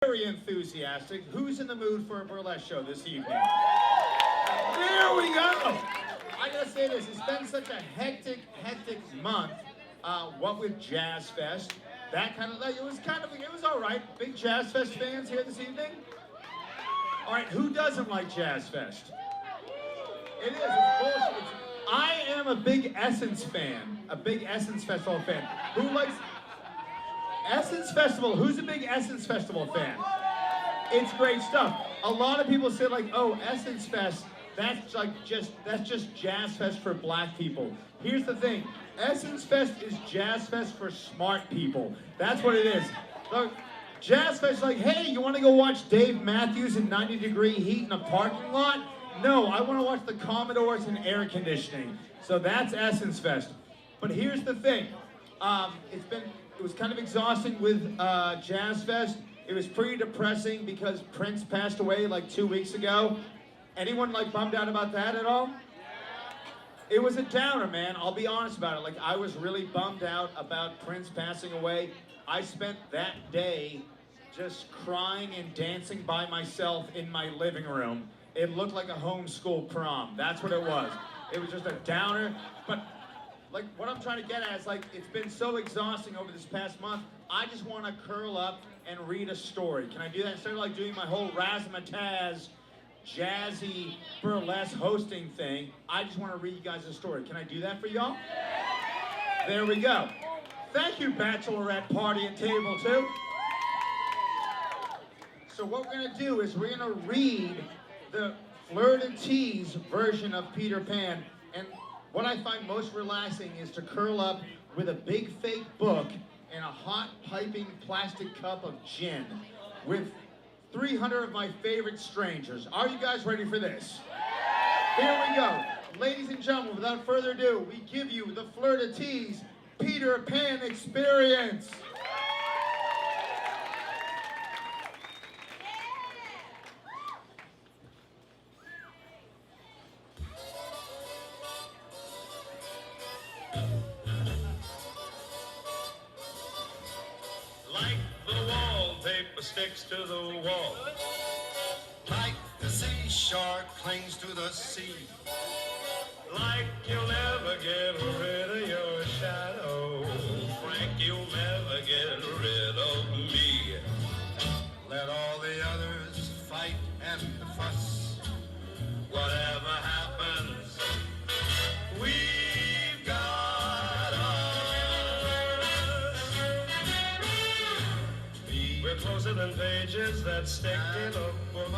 very enthusiastic. Who's in the mood for a burlesque show this evening? There we go. I gotta say this, it's been such a hectic month. What with Jazz Fest, that kind of, it was all right. Big Jazz Fest fans here this evening? All right, who doesn't like Jazz Fest? It is, it's bullshit. I am a big Essence fan, a big Essence Festival fan. Who likes Essence Festival? Who's a big Essence Festival fan? It's great stuff. A lot of people say like, oh, Essence Fest, that's just Jazz Fest for black people. Here's the thing, Essence Fest is Jazz Fest for smart people. That's what it is. Look, Jazz Fest is like, hey, you want to go watch Dave Matthews in 90-degree heat in a parking lot? No, I want to watch the Commodores in air conditioning. So that's Essence Fest. But here's the thing, it was kind of exhausting with Jazz Fest. It was pretty depressing because Prince passed away like 2 weeks ago. Anyone like bummed out about that at all? It was a downer, man. I'll be honest about it. Like, I was really bummed out about Prince passing away. I spent that day just crying and dancing by myself in my living room. It looked like a homeschool prom. That's what it was. It was just a downer. But like, what I'm trying to get at is like, it's been so exhausting over this past month. I just want to curl up and read a story. Can I do that instead of like doing my whole razzmatazz, jazzy, burlesque hosting thing? I just want to read you guys a story. Can I do that for y'all? There we go. Thank you, bachelorette party and table too. So what we're gonna do is we're gonna read the Fleur de Tease version of Peter Pan, and what I find most relaxing is to curl up with a big fake book and a hot piping plastic cup of gin with 300 of my favorite strangers. Are you guys ready for this? Here we go. Ladies and gentlemen, without further ado, we give you the Fleur de Tease Peter Pan experience. Like the wallpaper sticks to the wall, Like the seashore clings to the sea. like you'll never get rid of your shadow, Frank, you'll never get rid of me. Let all the others fight and fuss. Whatever happens, we've got us. We're closer than pages that stick in a book.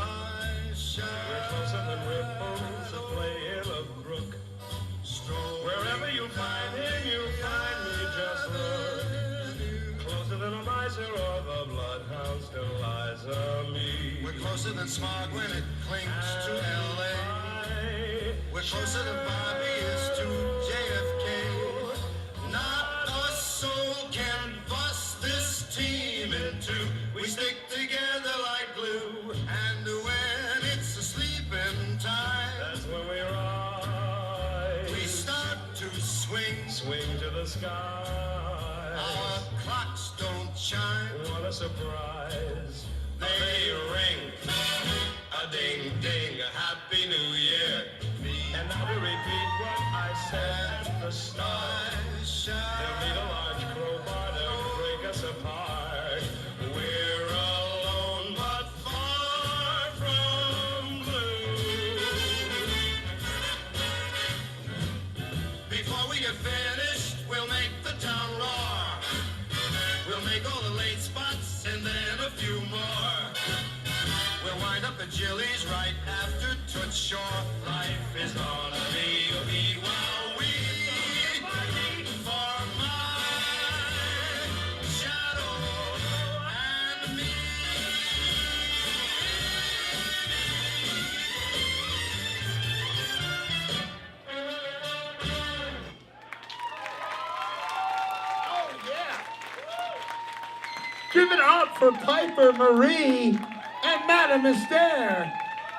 We're closer than ripples that play in a brook. Wherever you find him, you find me, just look. Closer than a miser or the bloodhound still lies on me. We're closer than smog when it clings to L.A. We're closer than Bobby is to JFK. Not a soul can bust this team in two. We stick together like glue, and when it's a sleeping time, That's when we rise. we start to swing. Swing to the sky. Our clocks don't chime. What a surprise. They ring. A ding ding. A happy new year. And now to repeat what I said at the start. They'll need a large crowbar to break us apart. We're alone but far from blue. Before we get finished, we'll make the town roar. We'll make all the late spots and then a few more. We'll wind up at Jilly's right after Toots Shore. Life is gonna be a beat while we fight for my shadow and me. Oh yeah! Give it up for Piper Marie and Madame Astaire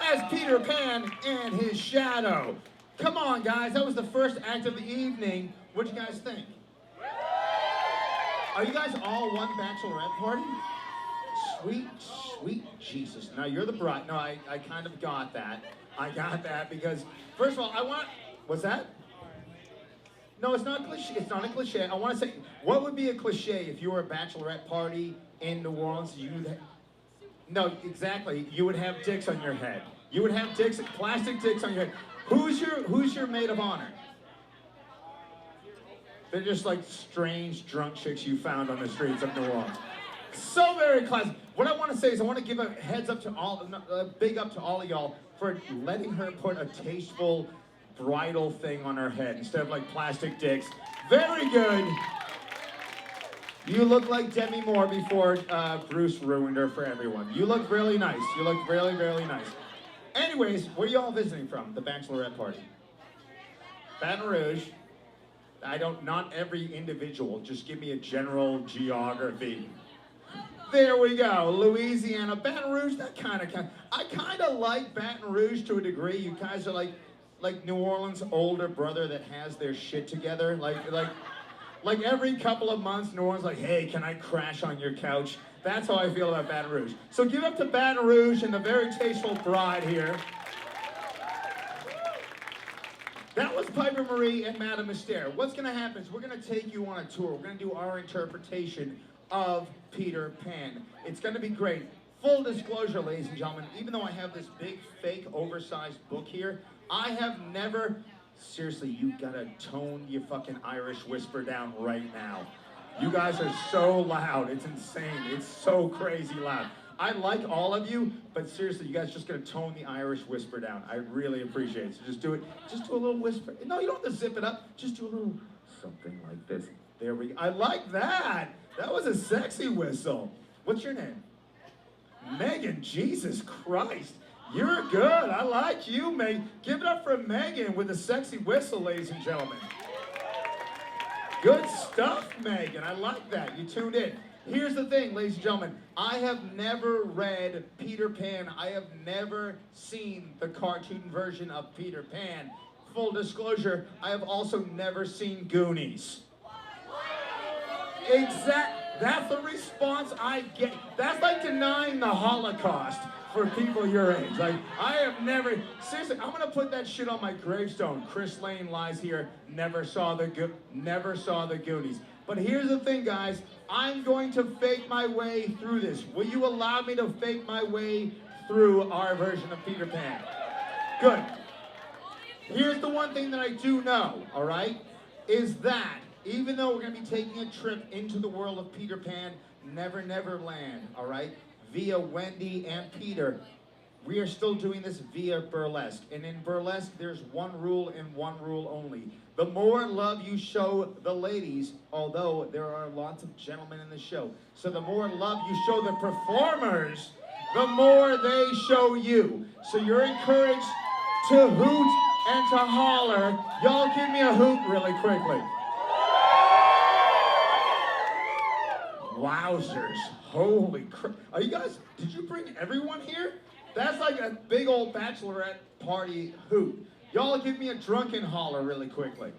as Peter Pan and his shadow. Come on, guys, that was the first act of the evening. What'd you guys think? Are you guys all one bachelorette party? Sweet, sweet Jesus. Now you're the bride. No, I kind of got that. I got that because, first of all, I want, what's that? No, it's not cliche. It's not a cliche. I want to say, what would be a cliche if you were a bachelorette party in New Orleans? No, exactly. You would have dicks on your head. You would have dicks, plastic dicks on your head. Who's your maid of honor? They're just like strange drunk chicks you found on the streets of New Orleans. So very classic. What I want to say is I want to give a heads up to all, a big up to all of y'all for letting her put a tasteful bridal thing on her head instead of like plastic dicks. Very good. You look like Demi Moore before Bruce ruined her for everyone. You look really nice. You look really, really nice. Anyways, where are you all visiting from? The bachelorette party. Baton Rouge. Not every individual. Just give me a general geography. There we go, Louisiana, Baton Rouge, that kind of, I kind of like Baton Rouge to a degree. You guys are like New Orleans' older brother that has their shit together. Like every couple of months, New Orleans like, hey, can I crash on your couch? That's how I feel about Baton Rouge. So give up to Baton Rouge and the very tasteful bride here. That was Piper Marie and Madame Astaire. What's gonna happen is we're gonna take you on a tour. We're gonna do our interpretation of Peter Pan. It's gonna be great. Full disclosure, ladies and gentlemen, even though I have this big, fake, oversized book here, I have never, seriously, you gotta tone your fucking Irish whisper down right now. You guys are so loud, it's insane, it's so crazy loud. I like all of you, but seriously, you guys just gotta tone the Irish whisper down. I really appreciate it, so just do it, just do a little whisper. No, you don't have to zip it up, just do a little something like this. There we go, I like that. That was a sexy whistle. What's your name? Megan, Jesus Christ. You're good. I like you, Megan. Give it up for Megan with a sexy whistle, ladies and gentlemen. Good stuff, Megan. I like that. You tuned in. Here's the thing, ladies and gentlemen. I have never read Peter Pan. I have never seen the cartoon version of Peter Pan. Full disclosure, I have also never seen Goonies. That's the response I get. That's like denying the Holocaust for people your age. Like, I have never, seriously, I'm gonna put that shit on my gravestone. Chris Lane lies here, never saw the Goonies. But here's the thing, guys. I'm going to fake my way through this. Will you allow me to fake my way through our version of Peter Pan? Good. Here's the one thing that I do know, all right, is that even though we're going to be taking a trip into the world of Peter Pan, Never Never Land, all right, via Wendy and Peter, we are still doing this via burlesque. And in burlesque, there's one rule and one rule only. The more love you show the ladies, although there are lots of gentlemen in the show, so the more love you show the performers, the more they show you. So you're encouraged to hoot and to holler. Y'all give me a hoot really quickly. Wowzers. Holy crap. Are you guys, did you bring everyone here? That's like a big old bachelorette party hoot. Y'all give me a drunken holler really quickly.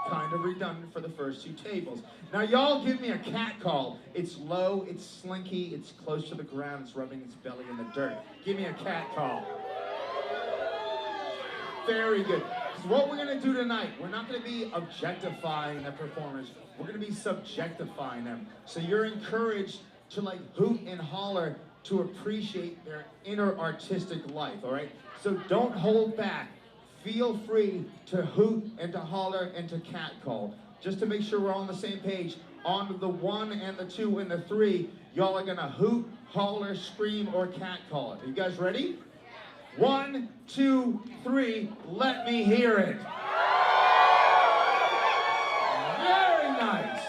Kind of redundant for the first two tables. Now y'all give me a cat call. It's low, it's slinky, it's close to the ground, it's rubbing its belly in the dirt. Give me a cat call. Very good. So what we're gonna do tonight, we're not gonna be objectifying the performers, we're gonna be subjectifying them. So you're encouraged to like hoot and holler to appreciate their inner artistic life, all right? So don't hold back. Feel free to hoot and to holler and to catcall. Just to make sure we're all on the same page, on the 1 and the 2 and the 3, y'all are gonna hoot, holler, scream, or catcall it. Are you guys ready? 1, 2, 3, let me hear it. Very nice,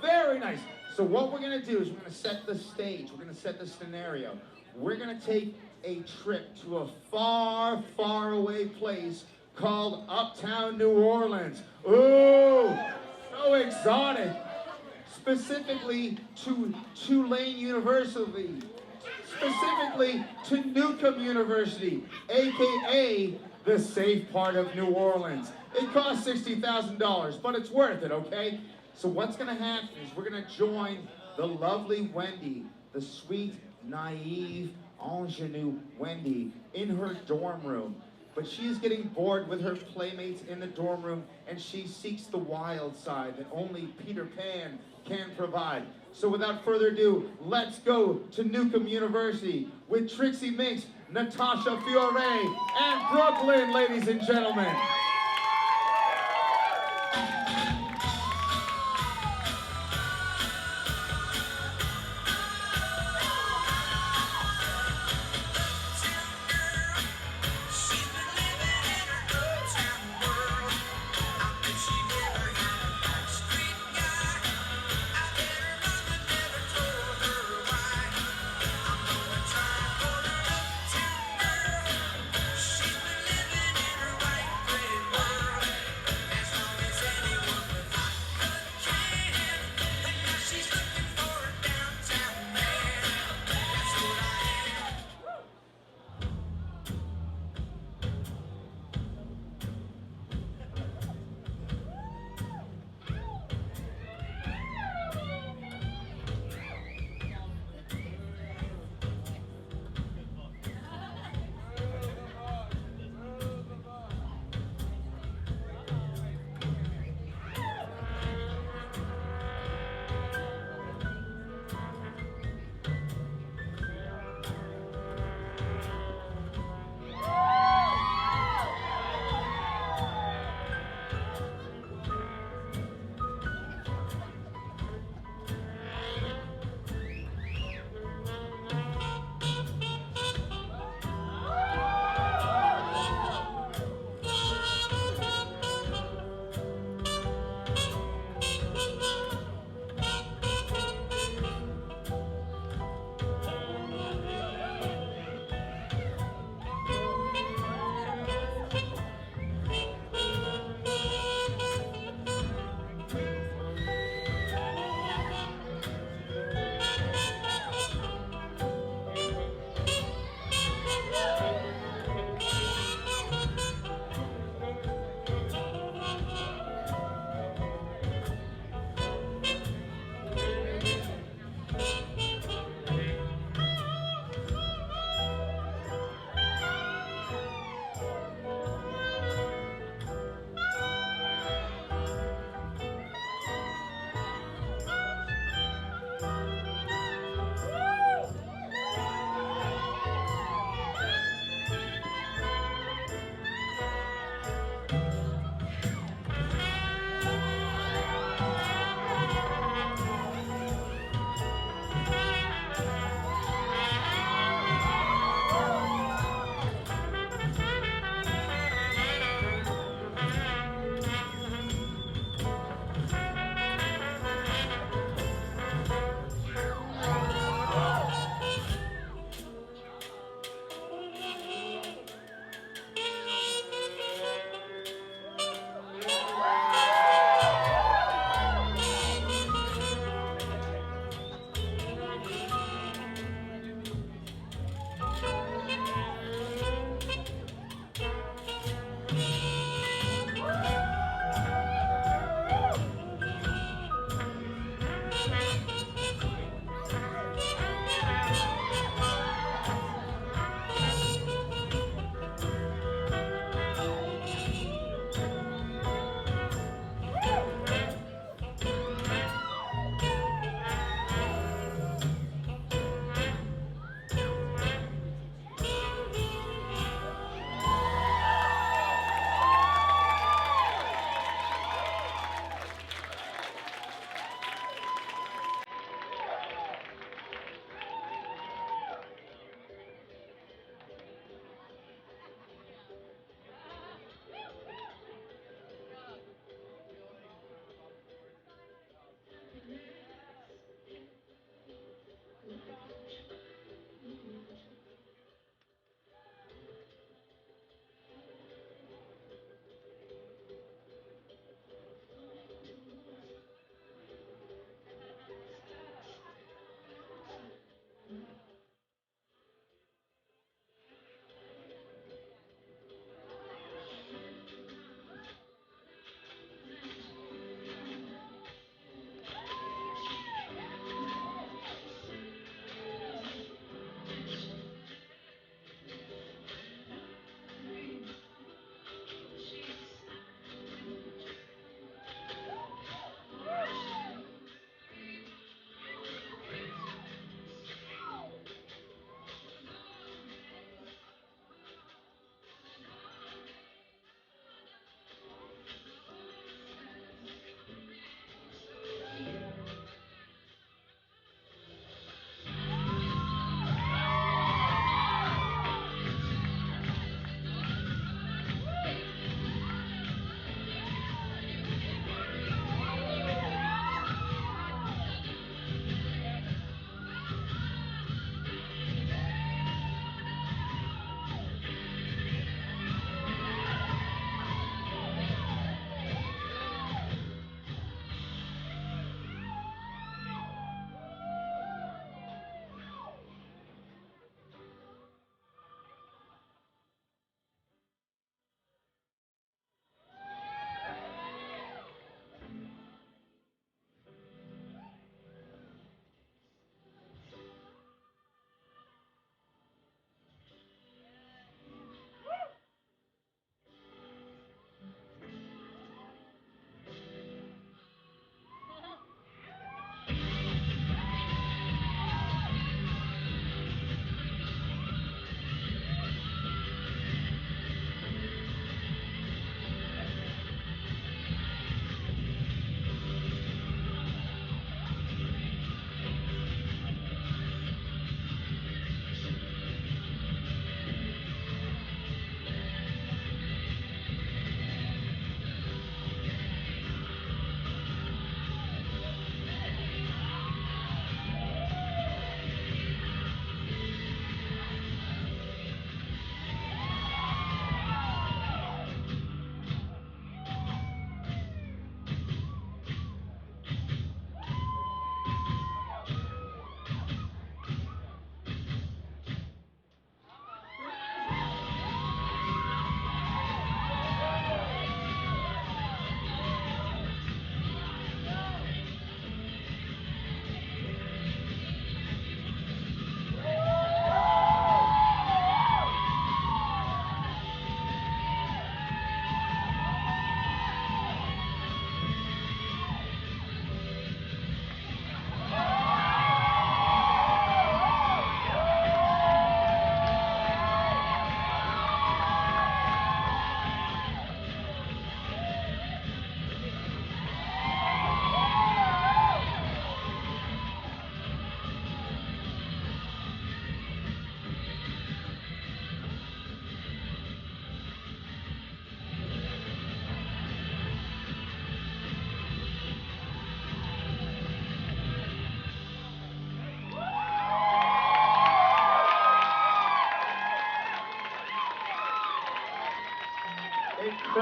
very nice. So what we're gonna do is we're gonna set the stage, we're gonna set the scenario. We're gonna take a trip to a far, far away place called Uptown New Orleans. Ooh, so exotic. Specifically to Tulane University. Specifically to Newcomb University, AKA the safe part of New Orleans. It costs $60,000, but it's worth it, okay? So what's gonna happen is we're gonna join the lovely Wendy, the sweet, naive, ingenue Wendy in her dorm room. But she is getting bored with her playmates in the dorm room, and she seeks the wild side that only Peter Pan can provide. So without further ado, let's go to Newcomb University with Trixie Minx, Natasha Fiore, and Brooklyn, ladies and gentlemen.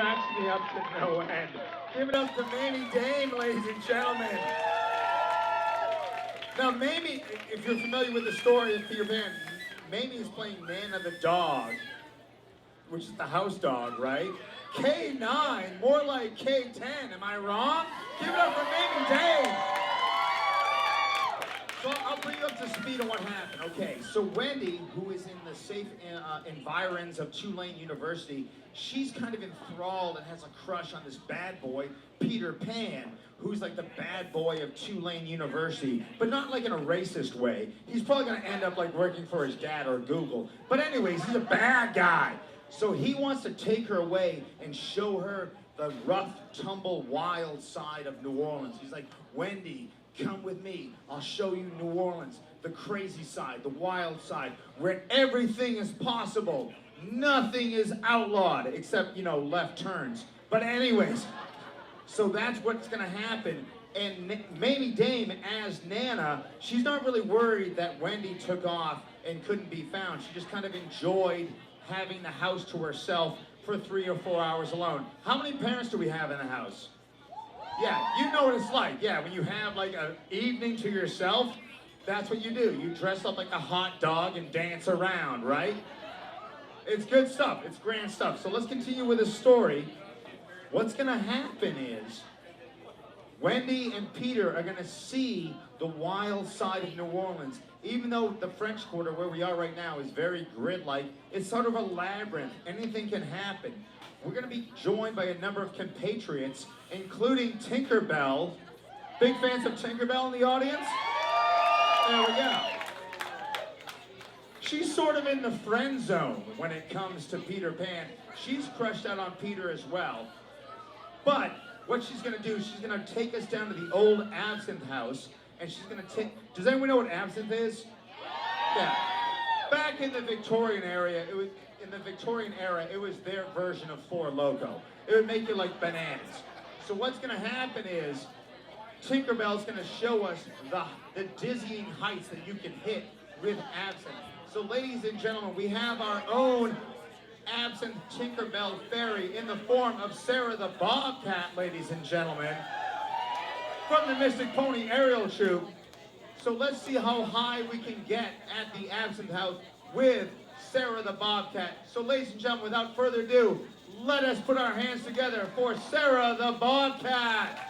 cracks me up to no end. Give it up to Mamie Dame, ladies and gentlemen. Now, Mamie, if you're familiar with the story of Peter Pan, Mamie is playing Nana the dog, which is the house dog, right? K9, more like K10, am I wrong? Give it up for Mamie Dame. So I'll bring you up to speed on what happened. Okay, so Wendy, who is in the safe environs of Tulane University, she's kind of enthralled and has a crush on this bad boy, Peter Pan, who's like the bad boy of Tulane University, but not like in a racist way. He's probably gonna end up like working for his dad or Google. But anyways, he's a bad guy. So he wants to take her away and show her the rough, tumble, wild side of New Orleans. He's like, Wendy, come with me. I'll show you New Orleans, the crazy side, the wild side, where everything is possible. Nothing is outlawed except, you know, left turns. But anyways, so that's what's gonna happen. And Mamie Dame, as Nana, she's not really worried that Wendy took off and couldn't be found. She just kind of enjoyed having the house to herself for 3 or 4 hours alone. How many parents do we have in the house? Yeah, you know what it's like. Yeah, when you have like an evening to yourself, that's what you do. You dress up like a hot dog and dance around, right? It's good stuff. It's grand stuff. So let's continue with the story. What's gonna happen is Wendy and Peter are gonna see the wild side of New Orleans. Even though the French Quarter, where we are right now, is very grid-like, it's sort of a labyrinth. Anything can happen. We're gonna be joined by a number of compatriots, including Tinkerbell. Big fans of Tinkerbell in the audience? There we go. She's sort of in the friend zone when it comes to Peter Pan. She's crushed out on Peter as well. But what she's gonna do, she's gonna take us down to the old Absinthe House, and she's gonna take, does anyone know what absinthe is? Yeah. Back in the Victorian era, it was their version of Four Loko. It would make you like bananas. So what's gonna happen is, Tinkerbell's gonna show us the dizzying heights that you can hit with absinthe. So ladies and gentlemen, we have our own Absinthe Tinkerbell fairy in the form of Sarah the Bobcat, ladies and gentlemen, from the Mystic Pony Aerial Troupe. So let's see how high we can get at the Absinthe House with Sarah the Bobcat. So ladies and gentlemen, without further ado, let us put our hands together for Sarah the Bobcat.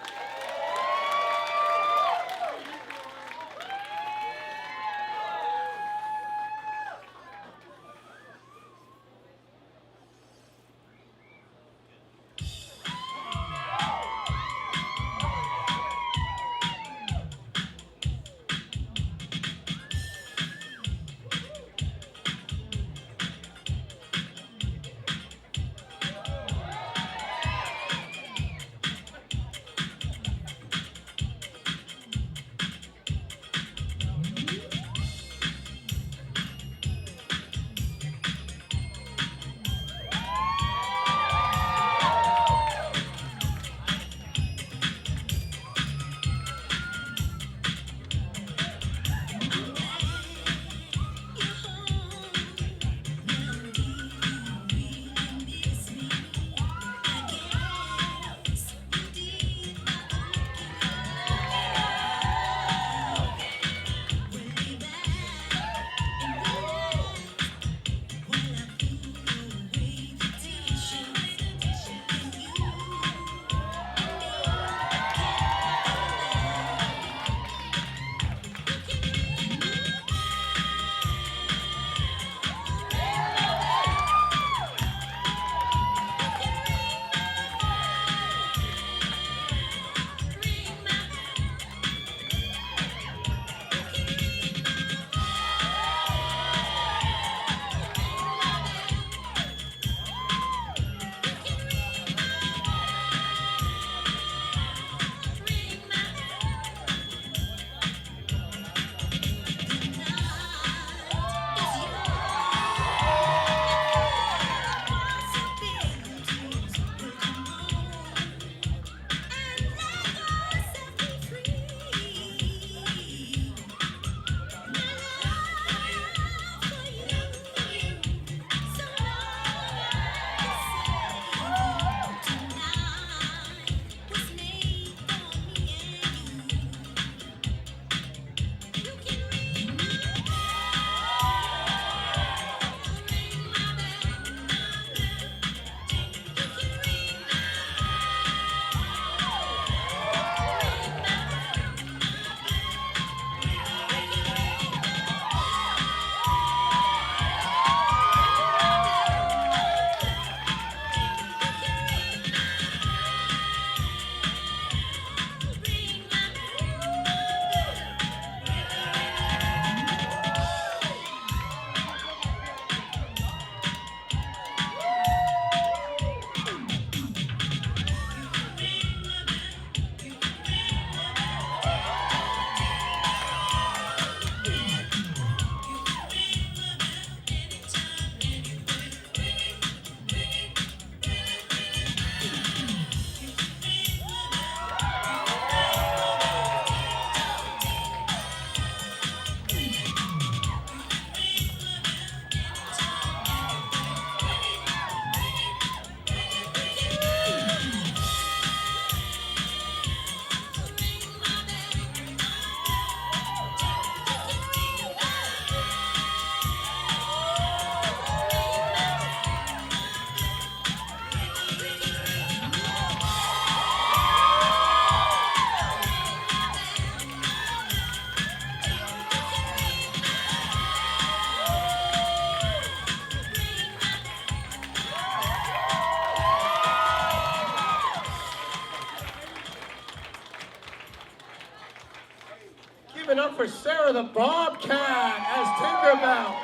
up for Sarah the Bobcat as Tinkerbell.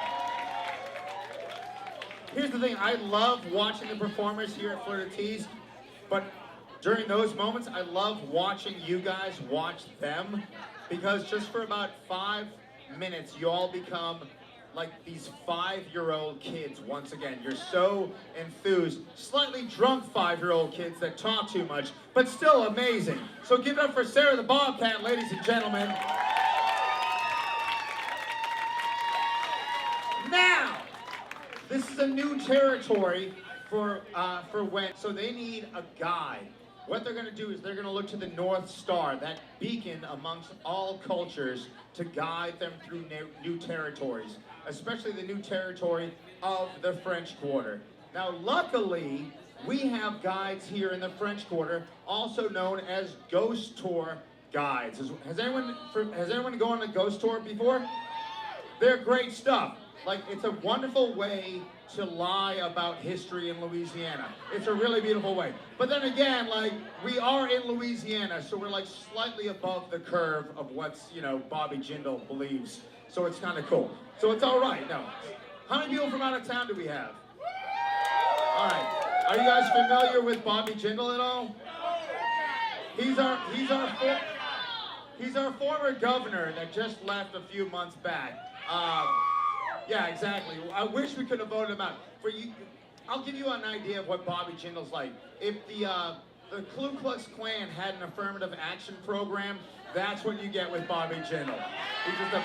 Here's the thing, I love watching the performers here at Fleur de Tease, but during those moments, I love watching you guys watch them, because just for about 5 minutes, you all become like these 5-year-old kids once again. You're so enthused, slightly drunk 5-year-old kids that talk too much, but still amazing. So give it up for Sarah the Bobcat, ladies and gentlemen. Now, this is a new territory for when, so they need a guide. What they're going to do is they're going to look to the North Star, that beacon amongst all cultures, to guide them through new territories, especially the new territory of the French Quarter. Now, luckily, we have guides here in the French Quarter, also known as ghost tour guides. Has anyone gone on a ghost tour before? They're great stuff. Like, it's a wonderful way to lie about history in Louisiana. It's a really beautiful way. But then again, like, we are in Louisiana, so we're like slightly above the curve of what's, Bobby Jindal believes. So it's kind of cool. So it's all right. No. How many people from out of town do we have? All right. Are you guys familiar with Bobby Jindal at all? He's our former governor that just left a few months back. Yeah, exactly. I wish we could have voted him out. For you, I'll give you an idea of what Bobby Jindal's like. If the Ku Klux Klan had an affirmative action program, that's what you get with Bobby Jindal. He's just a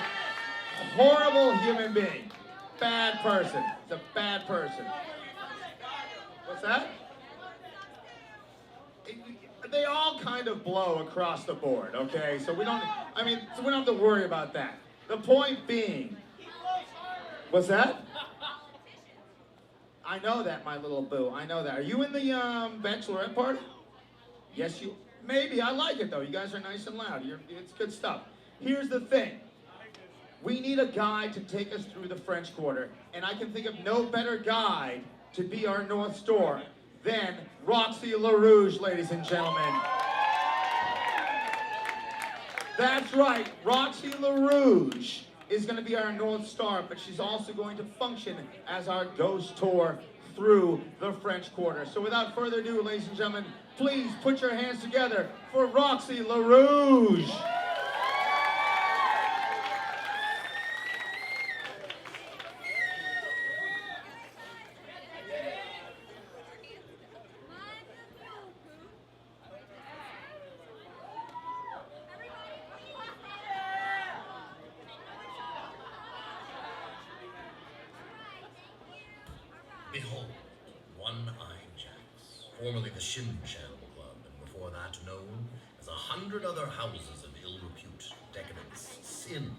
horrible human being. Bad person. He's a bad person. What's that? They all kind of blow across the board, okay? So we don't have to worry about that. The point being, what's that? I know that, my little boo. I know that. Are you in the bachelorette party? Yes, you. Maybe. I like it though. You guys are nice and loud. It's good stuff. Here's the thing. We need a guide to take us through the French Quarter, and I can think of no better guide to be our North Star than Roxy LaRouge, ladies and gentlemen. That's right. Roxy LaRouge is going to be our North Star, but she's also going to function as our ghost tour through the French Quarter. So without further ado, ladies and gentlemen, please put your hands together for Roxy LaRouge. Behold, One-Eyed Jacks, formerly the Shim Sham Club, and before that known as 100 other houses of ill repute, decadence, sin,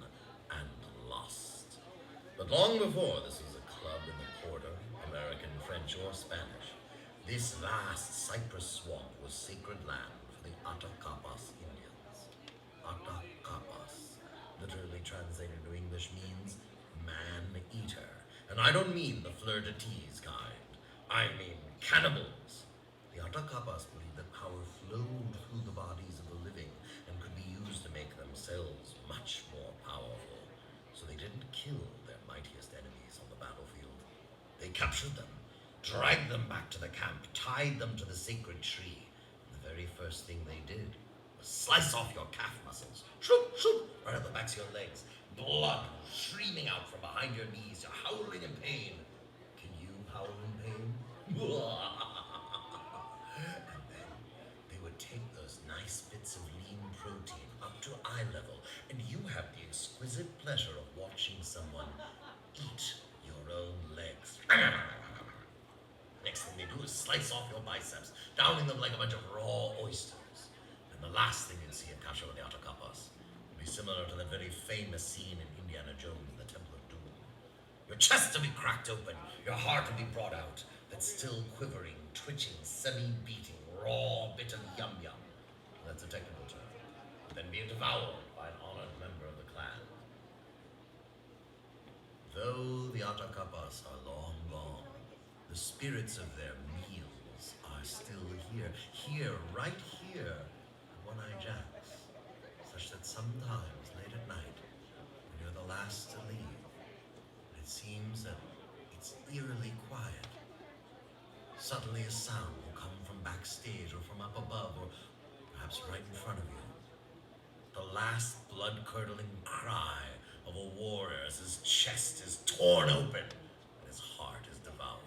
and lust. But long before this was a club in the Quarter, American, French, or Spanish, this vast cypress swamp was sacred land for the Atakapas Indians. Atakapas, literally translated into English, means man-eater. And I don't mean the Fleur de Tease kind. I mean cannibals. The Atakapas believed that power flowed through the bodies of the living and could be used to make themselves much more powerful. So they didn't kill their mightiest enemies on the battlefield. They captured them, dragged them back to the camp, tied them to the sacred tree. And the very first thing they did was slice off your calf muscles. Shoot, shoot, right at the backs of your legs. Blood streaming out from behind your knees. You're howling in pain. Can you howl in pain? And then they would take those nice bits of lean protein up to eye level, and you have the exquisite pleasure of watching someone eat your own legs. Next thing they do is slice off your biceps, downing them like a bunch of raw oysters. And the last thing you'd see in Capture with the Atakapas would be similar to that very famous scene in Indiana Jones and the Temple of Doom. Your chest to be cracked open, your heart to be brought out, that still quivering, twitching, semi-beating, raw bit of yum-yum. That's a technical term. Then be devoured by an honored member of the clan. Though the Atakapas are long gone, the spirits of their meals are still here, right here, at One-Eyed Jacks, such that sometimes late at night, comes and it's eerily quiet. Suddenly a sound will come from backstage or from up above or perhaps right in front of you. The last blood-curdling cry of a warrior as his chest is torn open and his heart is devoured.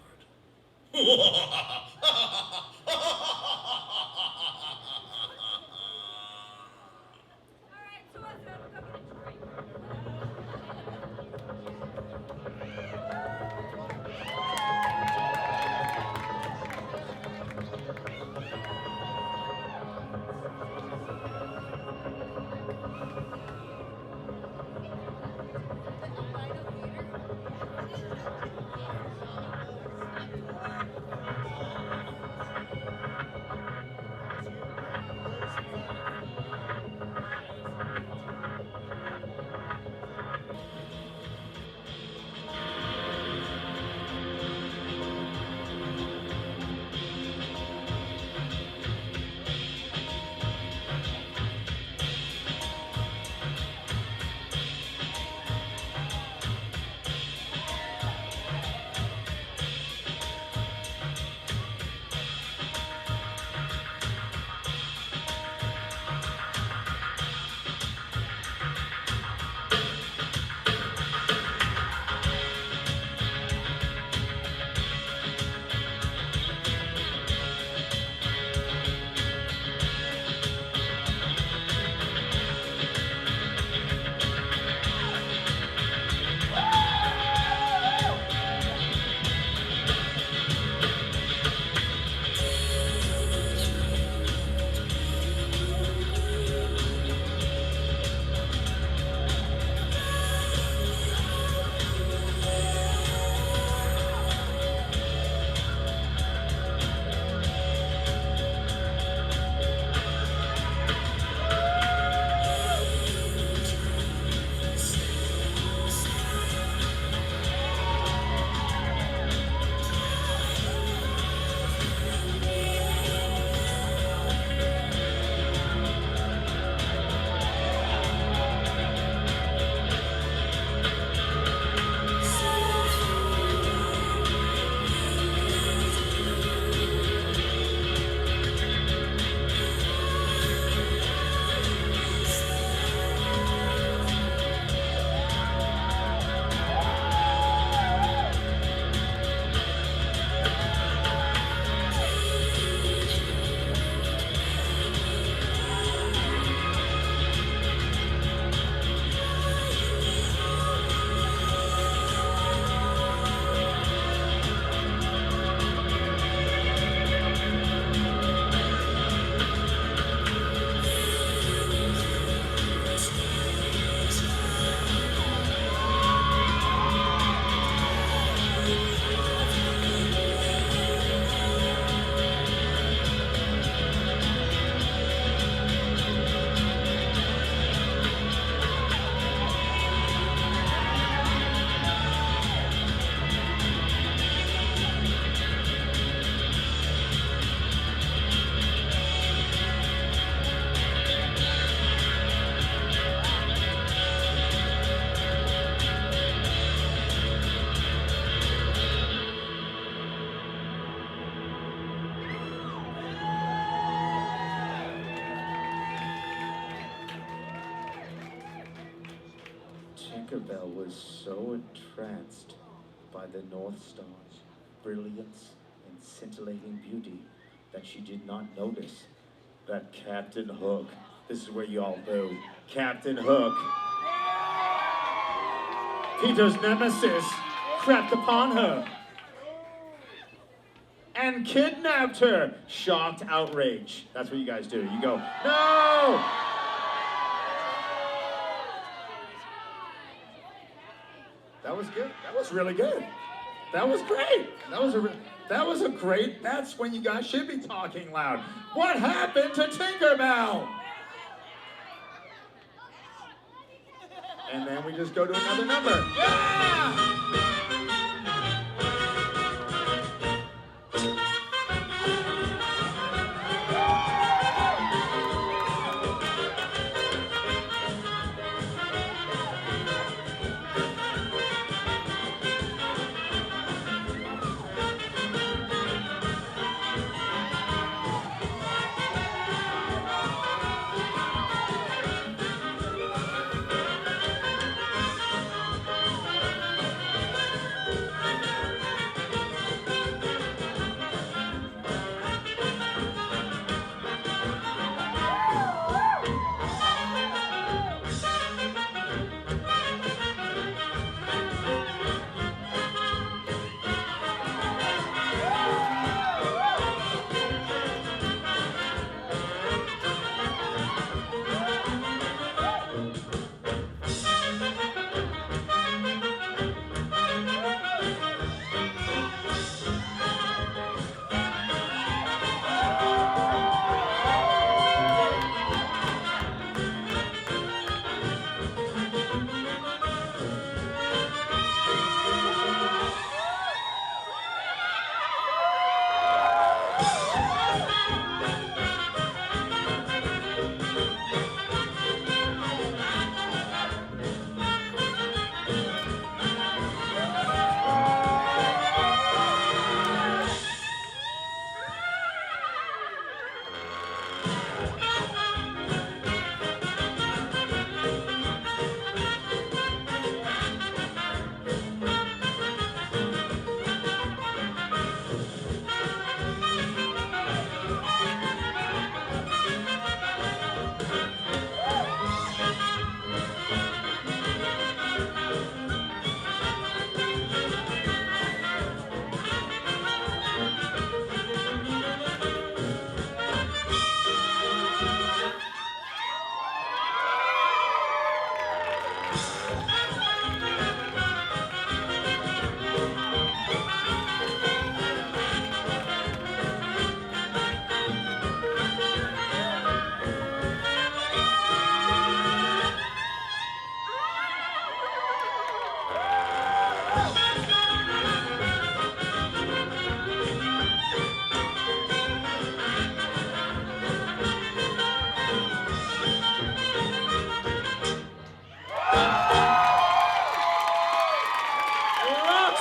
Tinkerbell was so entranced by the North Star's brilliance and scintillating beauty that she did not notice that Captain Hook, this is where you all boo, Captain Hook, Peter's nemesis, crept upon her and kidnapped her. Shocked outrage. That's what you guys do. You go, no! That was good. That was really good. That was great. That was a great, that's when you guys should be talking loud. What happened to Tinkerbell? And then we just go to another number. Yeah!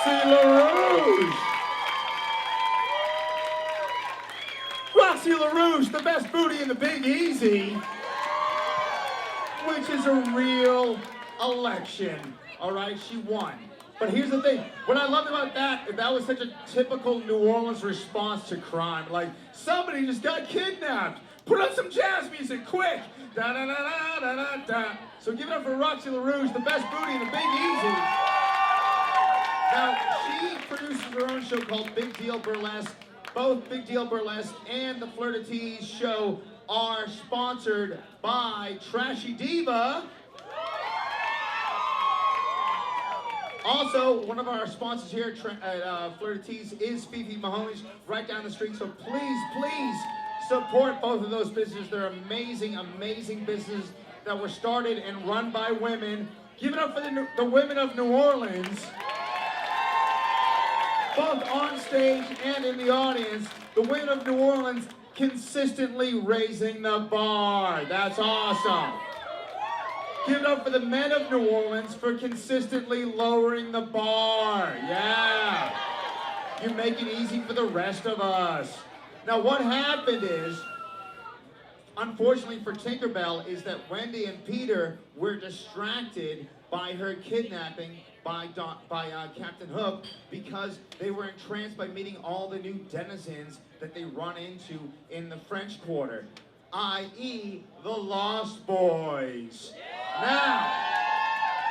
Roxy LaRouge. Roxy LaRouge, the best booty in the Big Easy, which is a real election. All right, she won. But here's the thing, what I loved about that was such a typical New Orleans response to crime. Like, somebody just got kidnapped. Put on some jazz music, quick. Da da da da da da da. So give it up for Roxy LaRouge, the best booty in the Big Easy. Now, she produces her own show called Big Deal Burlesque. Both Big Deal Burlesque and the Fleur de Tease show are sponsored by Trashy Diva. Also, one of our sponsors here at Fleur de Tease is Fifi Mahoney's right down the street. So please support both of those businesses. They're amazing, amazing businesses that were started and run by women. Give it up for the women of New Orleans. Both on stage and in the audience, the women of New Orleans consistently raising the bar. That's awesome. Give it up for the men of New Orleans for consistently lowering the bar. Yeah. You make it easy for the rest of us. Now what happened is, unfortunately for Tinkerbell, is that Wendy and Peter were distracted by her kidnapping by Captain Hook because they were entranced by meeting all the new denizens that they run into in the French Quarter, i.e. the Lost Boys. Now,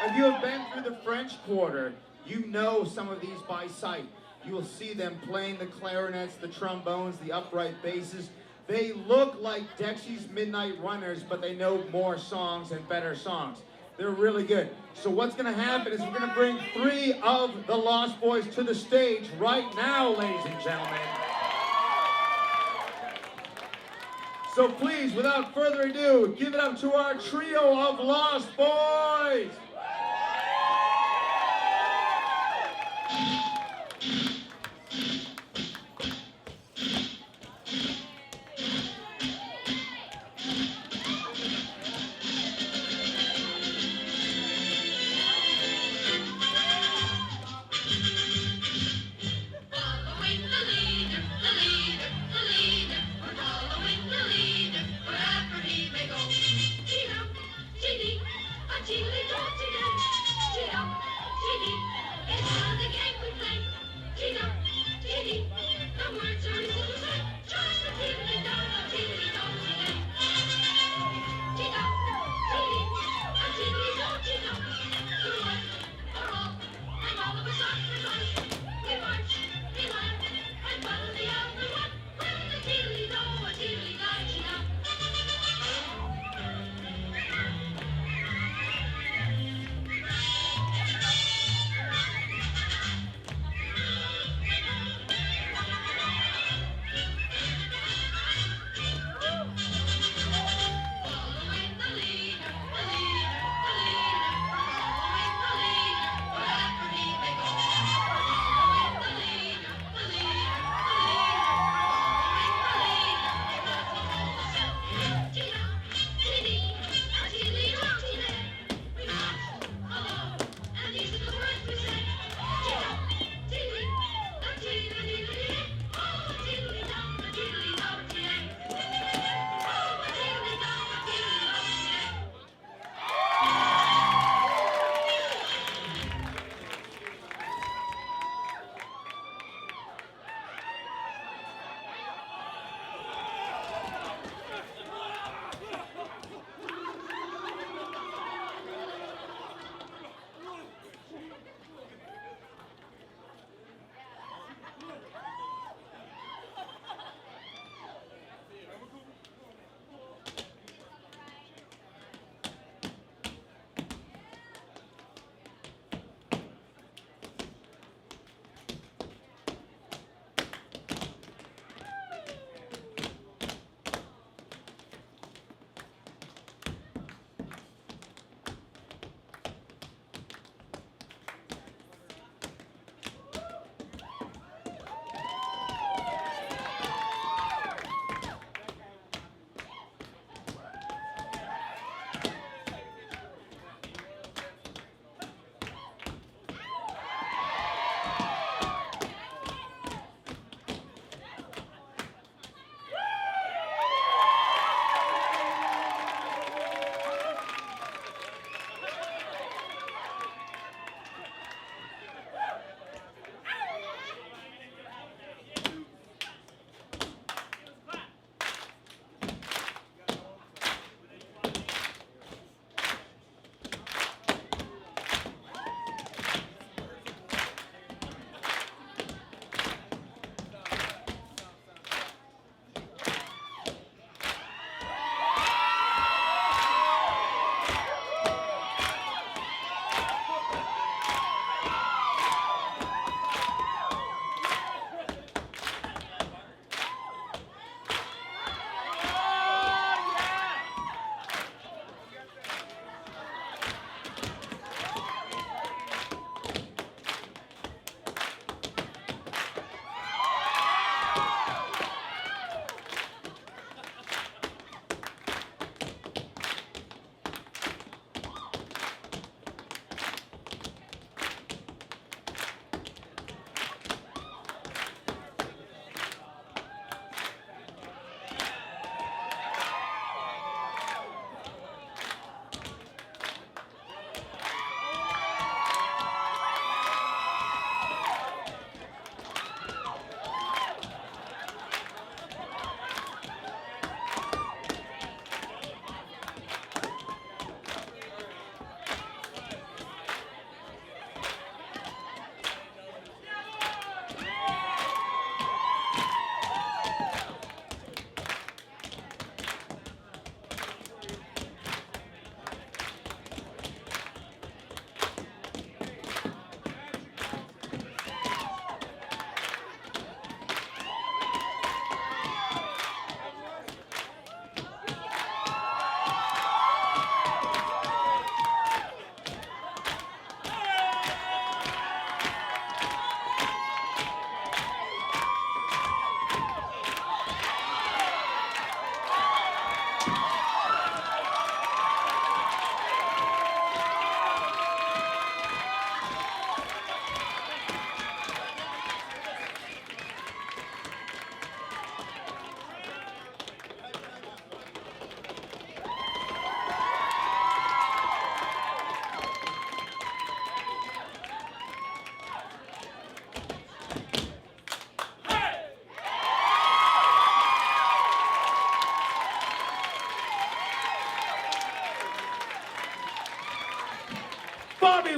if you have been through the French Quarter, you know some of these by sight. You will see them playing the clarinets, the trombones, the upright basses. They look like Dexy's Midnight Runners, but they know more songs and better songs. They're really good. So what's going to happen is we're going to bring 3 of the Lost Boys to the stage right now, ladies and gentlemen. So please, without further ado, give it up to our trio of Lost Boys. Chili,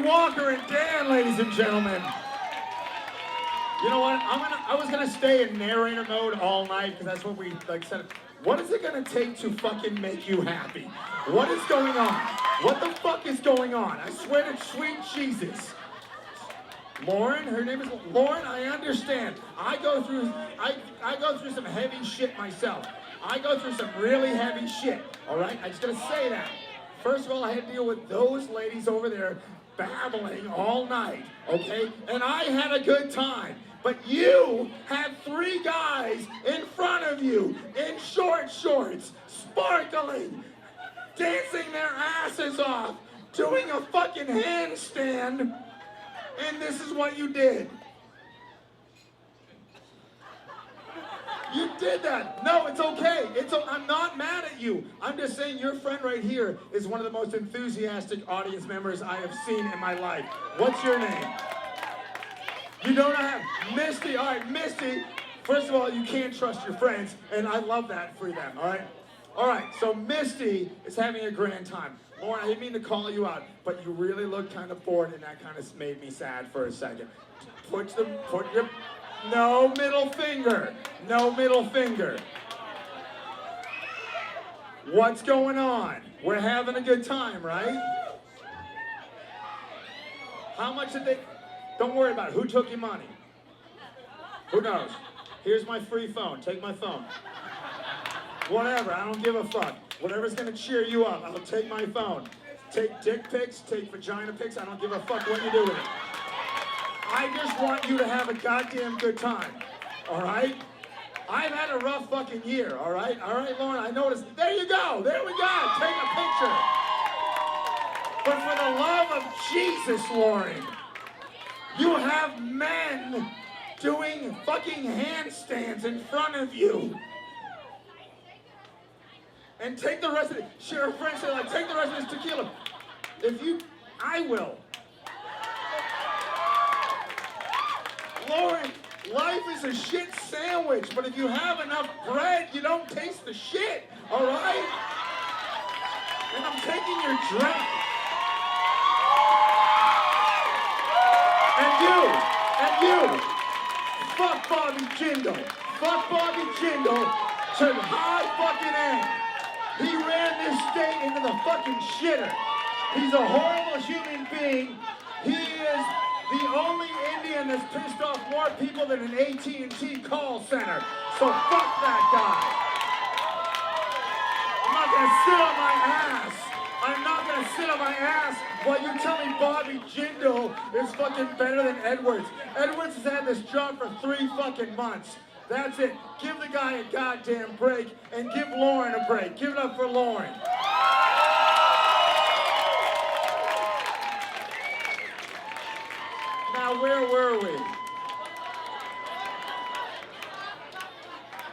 Walker and Dan, ladies and gentlemen. You know what? I was gonna stay in narrator mode all night because that's what we said. What is it gonna take to fucking make you happy? What is going on? What the fuck is going on? I swear to sweet Jesus. Lauren, her name is Lauren. I understand. I go through some heavy shit myself. I go through some really heavy shit. All right, I just gotta say that. First of all, I had to deal with those ladies over there babbling all night. Okay, and I had a good time. But you had 3 guys in front of you in short shorts, sparkling, dancing their asses off, doing a fucking handstand, and this is what you did. You did that. No, it's okay. I'm not mad at you. I'm just saying your friend right here is one of the most enthusiastic audience members I have seen in my life. What's your name? You don't have Misty. All right, Misty. First of all, you can't trust your friends, and I love that for them. All right. All right. So Misty is having a grand time. Lauren, I didn't mean to call you out, but you really look kind of bored, and that kind of made me sad for a second. Put your no middle finger. No middle finger. What's going on? We're having a good time, right? How much did they? Don't worry about it. Who took your money? Who knows? Here's my free phone. Take my phone. Whatever. I don't give a fuck. Whatever's gonna cheer you up, I'll take my phone. Take dick pics, take vagina pics. I don't give a fuck what you do with it. I just want you to have a goddamn good time. All right? I've had a rough fucking year. All right? All right, Lauren. I noticed. There you go. There we go. Take a picture. But for the love of Jesus, Lauren. You have men doing fucking handstands in front of you. And take the rest of it. Her friend said, like, take the rest of this tequila. I will. Lauren, life is a shit sandwich, but if you have enough bread, you don't taste the shit, all right? And I'm taking your drink. And you, fuck Bobby Jindal. Fuck Bobby Jindal to the high fucking end. He ran this state into the fucking shitter. He's a horrible human being. He is the only Indian that's pissed off more people than an AT&T call center. So fuck that guy. I'm not gonna sit on my ass. I'm not gonna sit on my ass while you tell me Bobby Jindal is fucking better than Edwards. Edwards has had this job for 3 fucking months. That's it. Give the guy a goddamn break and give Lauren a break. Give it up for Lauren. Now, where were we?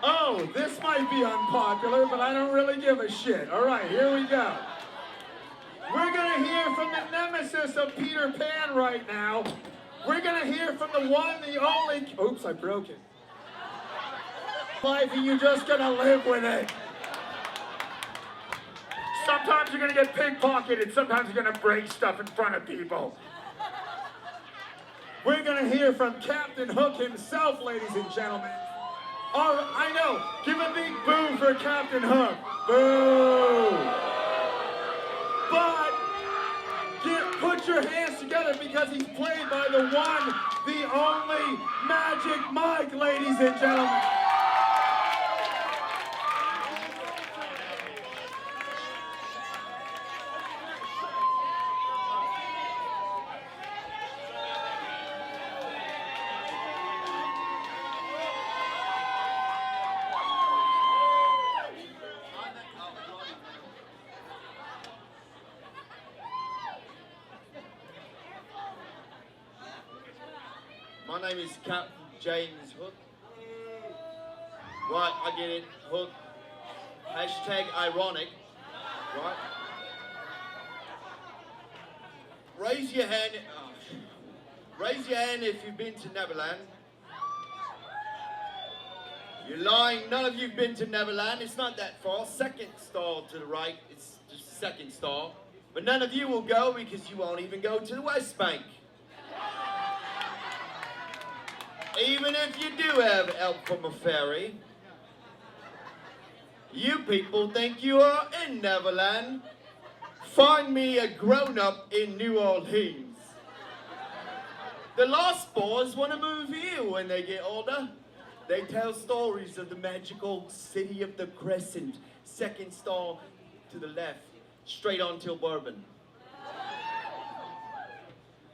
Oh, this might be unpopular, but I don't really give a shit. All right, here we go. We're going to hear from the nemesis of Peter Pan right now. We're going to hear from the one, the only... Oops, I broke it. Life, and you're just going to live with it. Sometimes you're going to get pickpocketed. Sometimes you're going to break stuff in front of people. We're going to hear from Captain Hook himself, ladies and gentlemen. Oh, I know. Give a big boo for Captain Hook. Boo. But put your hands together because he's played by the one, the only Magic Mike, ladies and gentlemen. My name is Captain James Hook. Right, I get it. Hook. Hashtag ironic. Right? Raise your hand. Raise your hand if you've been to Neverland. You're lying. None of you've been to Neverland. It's not that far. Second star to the right. It's just second star. But none of you will go because you won't even go to the West Bank. Even if you do have help from a fairy, you people think you are in Neverland. Find me a grown-up in New Orleans. The Lost Boys want to move here when they get older. They tell stories of the magical city of the Crescent, second star to the left, straight on till Bourbon.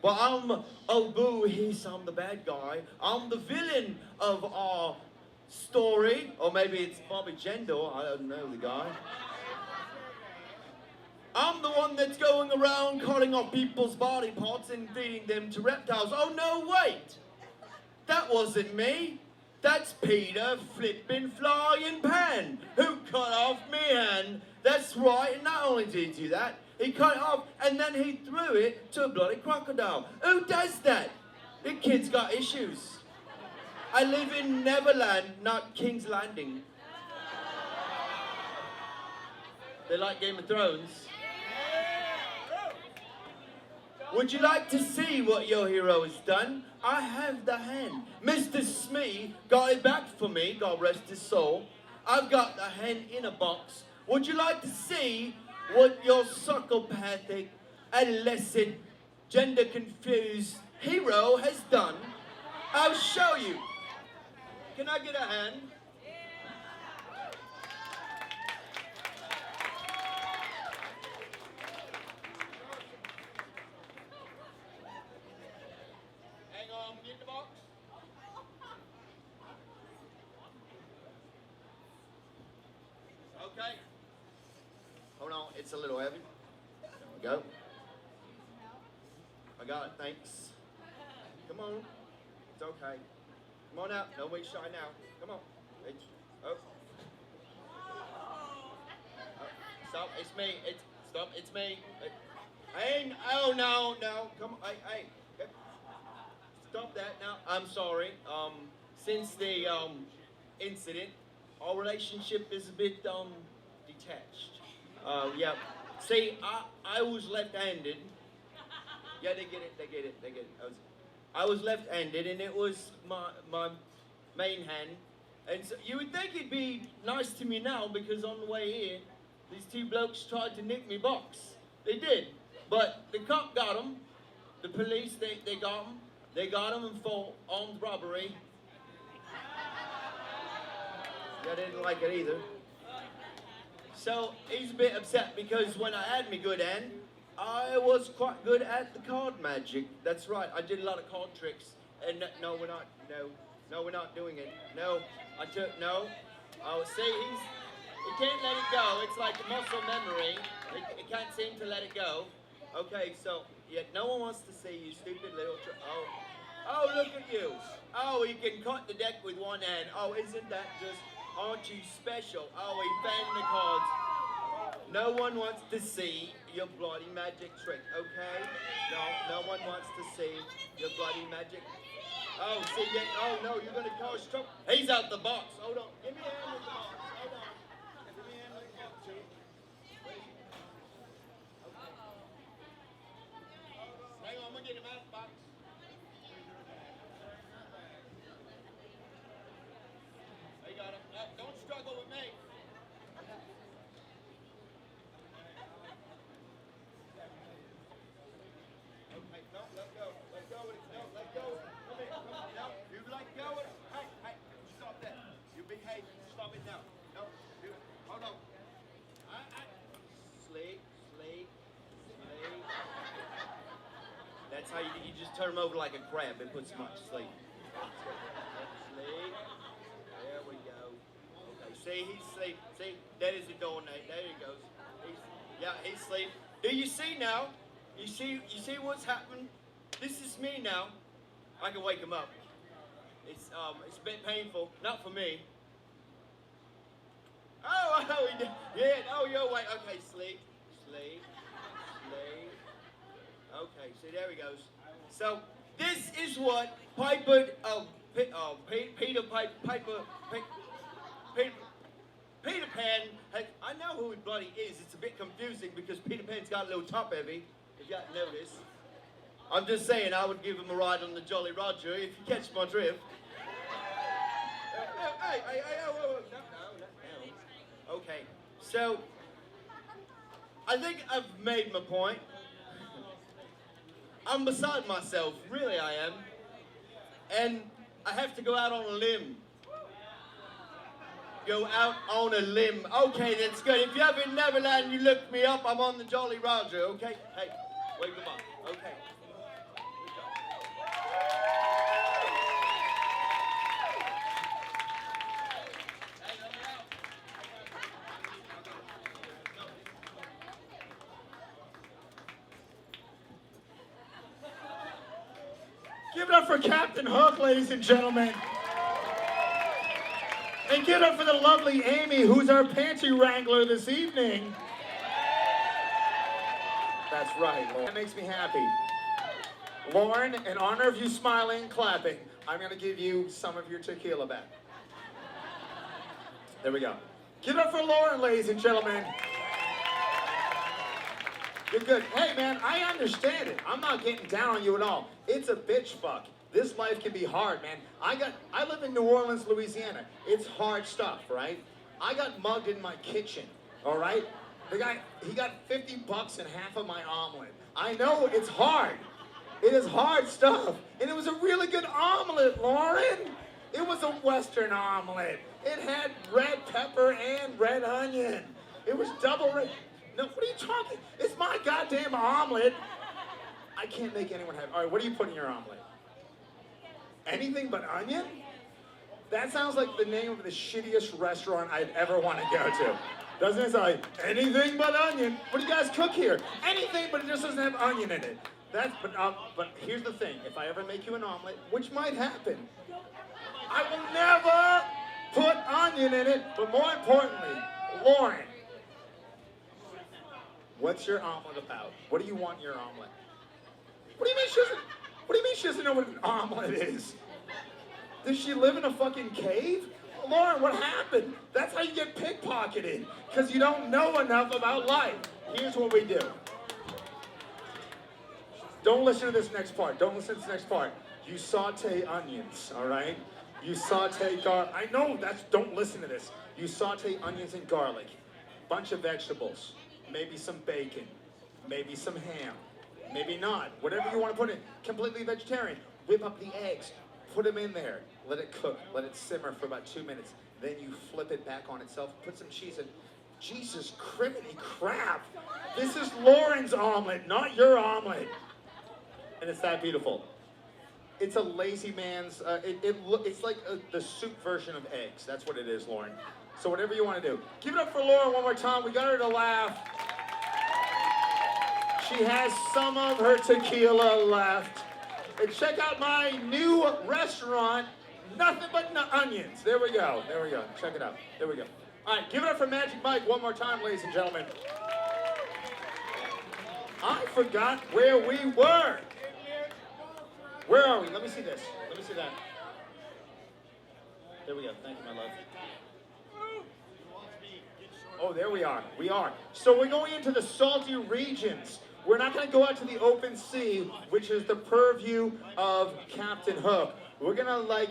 But oh boo, I'm the bad guy. I'm the villain of our story. Or maybe it's Bobby Jindal, I don't know the guy. I'm the one that's going around cutting off people's body parts and feeding them to reptiles. Oh no, wait! That wasn't me. That's Peter Flippin' Flying Pan, who cut off me hand. That's right, and not only did he do that, he cut it off and then he threw it to a bloody crocodile. Who does that? The kid's got issues. I live in Neverland, not King's Landing. They like Game of Thrones. Would you like to see what your hero has done? I have the hand. Mr. Smee got it back for me, God rest his soul. I've got the hand in a box. Would you like to see what your psychopathic, adolescent, gender-confused hero has done? I'll show you. Can I get a hand? Hang on, get the box. Okay. Hold on, it's a little heavy. There we go. I got it, thanks. Come on. It's okay. Come on out. Don't be shy now. Come on. Oh. Stop. It's me. Stop. It's me. Hey. Oh, no. Come on. Hey. Stop that now. I'm sorry. Since the incident, our relationship is a bit detached. Yeah. See, I was left-handed. Yeah, they get it. I was left-handed, and it was my main hand. And so you would think he'd be nice to me now, because on the way here, these two blokes tried to nick me box. They did. But the cop got them. The police, they got them. They got him for armed robbery. Yeah, they didn't like it either. So he's a bit upset because when I had me good hand, I was quite good at the card magic. That's right, I did a lot of card tricks. And no, we're not. No, we're not doing it. No, no. Oh, see, he can't let it go. It's like a muscle memory. He can't seem to let it go. Okay, so, yeah, no one wants to see you, stupid little Oh, look at you. Oh, he can cut the deck with one hand. Oh, isn't that just, aren't you special? Oh, he found the cards. No one wants to see your bloody magic trick, okay? No one wants to see your bloody magic. Oh, see, oh no, you're gonna cause trouble. He's out the box. Hold on. Give me a hand with the box. Hold on. Give me a hand with the box, too. Hang on, I'm gonna get him out of the box. You got him. Don't struggle with me. Okay, no, let go. Let go with it. No, let go. Come here. Come on. No, you let go with it. Hey, stop that. You behave. Stop it now. No, hold on. Sleep. That's how you just turn him over like a crab and put some sleep. Sleep. There we go. Okay, see, he's asleep. See, that is the door, Nate. There he goes. He's asleep. Do you see now? You see what's happened? This is me now. I can wake him up. It's a bit painful. Not for me. Oh, he did. Yeah, oh, you're awake. Okay, sleep. Okay, see, there he goes. So, this is what Peter Peter Pan, I know who he bloody is. It's a bit confusing because Peter Pan's got a little top heavy, if you haven't noticed. I'm just saying I would give him a ride on the Jolly Roger if you catch my drift. Hey, whoa. No. Okay, so I think I've made my point. I'm beside myself, really I am. And I have to go out on a limb. Go out on a limb. Okay, that's good. If you're ever in Neverland, you look me up. I'm on the Jolly Roger, okay? Hey, wake them up. Okay. Give it up for Captain Hook, ladies and gentlemen. And give it up for the lovely Amy, who's our pantry wrangler this evening. That's right, Lauren. That makes me happy. Lauren, in honor of you smiling and clapping, I'm going to give you some of your tequila back. There we go. Give it up for Lauren, ladies and gentlemen. You're good. Hey, man, I understand it. I'm not getting down on you at all. It's a bitch fuck. This life can be hard, man. I live in New Orleans, Louisiana. It's hard stuff, right? I got mugged in my kitchen, all right? The guy, he got $50 and half of my omelet. I know it's hard. It is hard stuff. And it was a really good omelet, Lauren. It was a Western omelet. It had red pepper and red onion. It was double red. No, what are you talking? It's my goddamn omelet. I can't make anyone happy. All right, what do you put in your omelet? Anything but onion? That sounds like the name of the shittiest restaurant I'd ever want to go to. Doesn't it sound like anything but onion? What do you guys cook here? Anything, but it just doesn't have onion in it. But here's the thing. If I ever make you an omelet, which might happen, I will never put onion in it. But more importantly, Lauren, what's your omelet about? What do you want in your omelet? What do you mean she doesn't know what an omelet is? Does she live in a fucking cave? Lauren, what happened? That's how you get pickpocketed, because you don't know enough about life. Here's what we do. Don't listen to this next part. Don't listen to this next part. You saute onions, all right? You saute garlic. I know don't listen to this. You saute onions and garlic. Bunch of vegetables. Maybe some bacon. Maybe some ham. Maybe not. Whatever you want to put in. Completely vegetarian. Whip up the eggs. Put them in there. Let it cook. Let it simmer for about 2 minutes. Then you flip it back on itself. Put some cheese in. Jesus criminy crap. This is Lauren's omelet, not your omelet. And it's that beautiful. It's a lazy man's, it's like the soup version of eggs. That's what it is, Lauren. So whatever you want to do. Give it up for Lauren one more time. We got her to laugh. She has some of her tequila left. And check out my new restaurant, Nothing But Onions. There we go. There we go. Check it out. There we go. All right, give it up for Magic Mike one more time, ladies and gentlemen. I forgot where we were. Where are we? Let me see this. Let me see that. There we go. Thank you, my love. Oh, there we are. We are. So we're going into the salty regions. We're not going to go out to the open sea, which is the purview of Captain Hook. We're going to,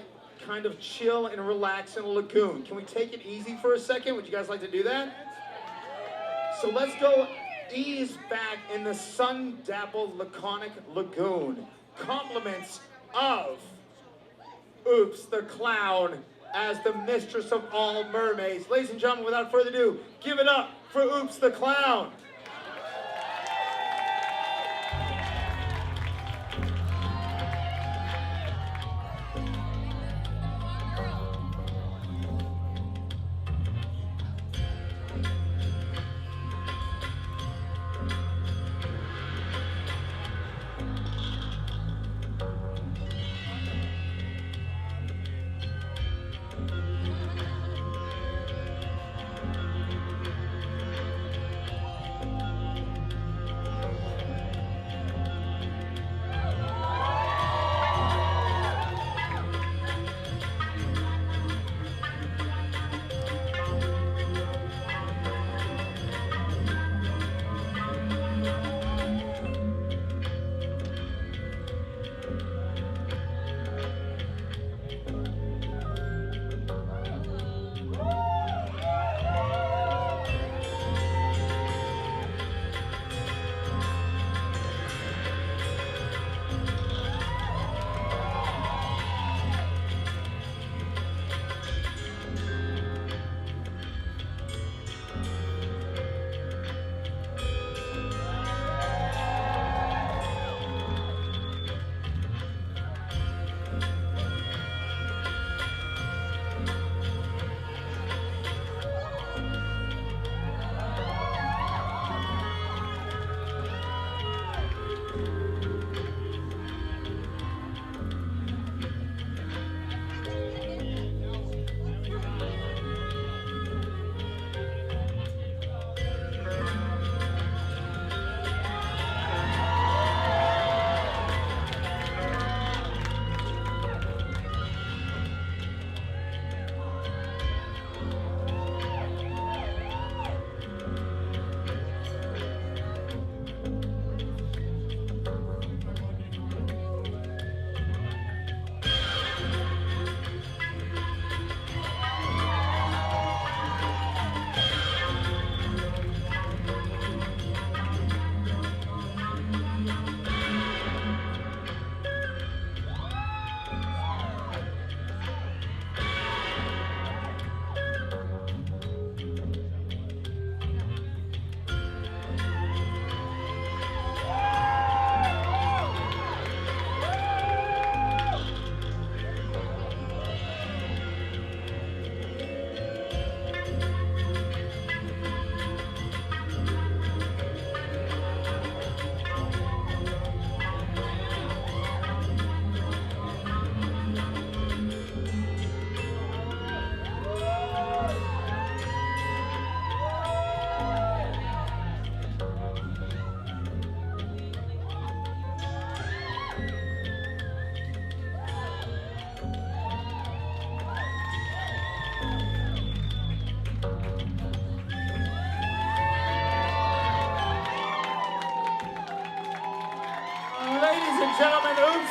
kind of chill and relax in a lagoon. Can we take it easy for a second? Would you guys like to do that? So let's go ease back in the sun-dappled laconic lagoon. Compliments of Oops the Clown as the mistress of all mermaids. Ladies and gentlemen, without further ado, give it up for Oops the Clown.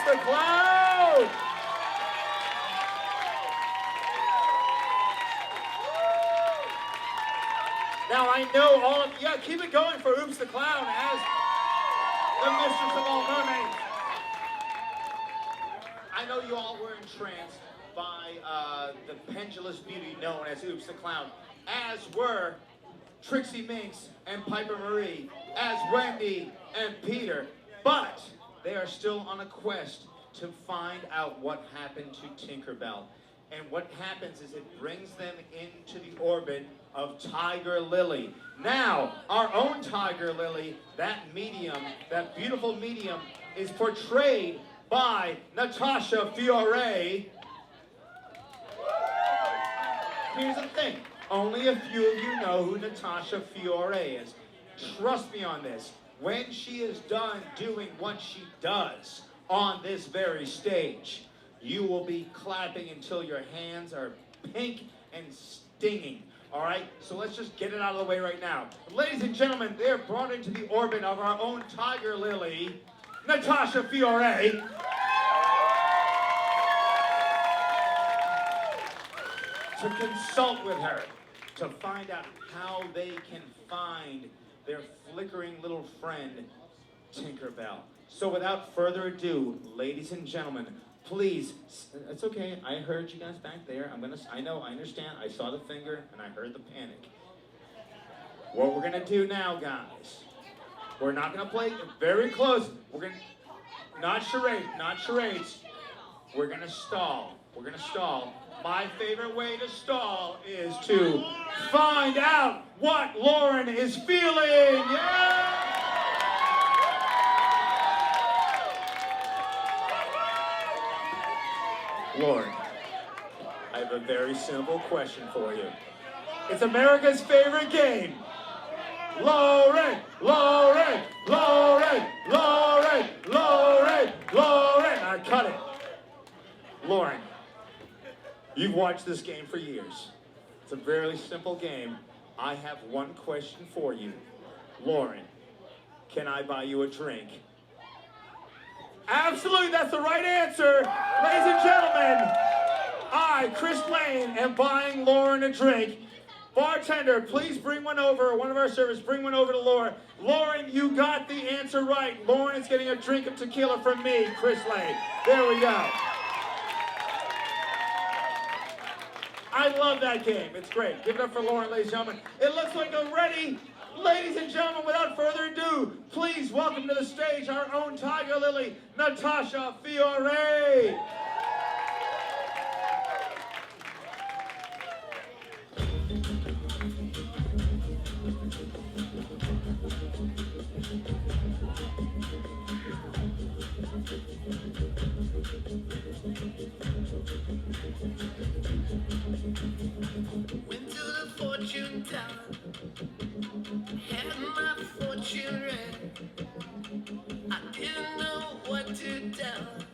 the Clown! Now I know all of, yeah, keep it going for Oops the Clown as the mistress of all mermaids. I know you all were entranced by the pendulous beauty known as Oops the Clown, as were Trixie Minx and Piper Marie, as Wendy and Peter, but they are still on a quest to find out what happened to Tinkerbell. And what happens is it brings them into the orbit of Tiger Lily. Now, our own Tiger Lily, that medium, that beautiful medium, is portrayed by Natasha Fiore. Here's the thing, only a few of you know who Natasha Fiore is. Trust me on this. When she is done doing what she does on this very stage, you will be clapping until your hands are pink and stinging. All right, so let's just get it out of the way right now. Ladies and gentlemen, they're brought into the orbit of our own Tiger Lily, Natasha Fiore. To consult with her, to find out how they can find their flickering little friend, Tinkerbell. So without further ado, ladies and gentlemen, please, it's okay, I heard you guys back there. I know, I understand, I saw the finger and I heard the panic. What we're gonna do now, guys, we're not gonna play very close. We're gonna, not charades. We're gonna stall. My favorite way to stall is to find out what Lauren is feeling. Yeah! Lauren, I have a very simple question for you. It's America's favorite game. Lauren, Lauren, Lauren, Lauren, Lauren, Lauren. I cut it. Lauren, you've watched this game for years. It's a very simple game. I have one question for you. Lauren, can I buy you a drink? Absolutely, that's the right answer. Ladies and gentlemen, I, Chris Lane, am buying Lauren a drink. Bartender, please bring one over. One of our servers, bring one over to Lauren. Lauren, you got the answer right. Lauren is getting a drink of tequila from me, Chris Lane. There we go. I love that game. It's great. Give it up for Lauren, ladies and gentlemen. It looks like I'm ready. Ladies and gentlemen, without further ado, please welcome to the stage our own Tiger Lily, Natasha Fiore. Went to the fortune teller, had my fortune read. I didn't know what to tell her.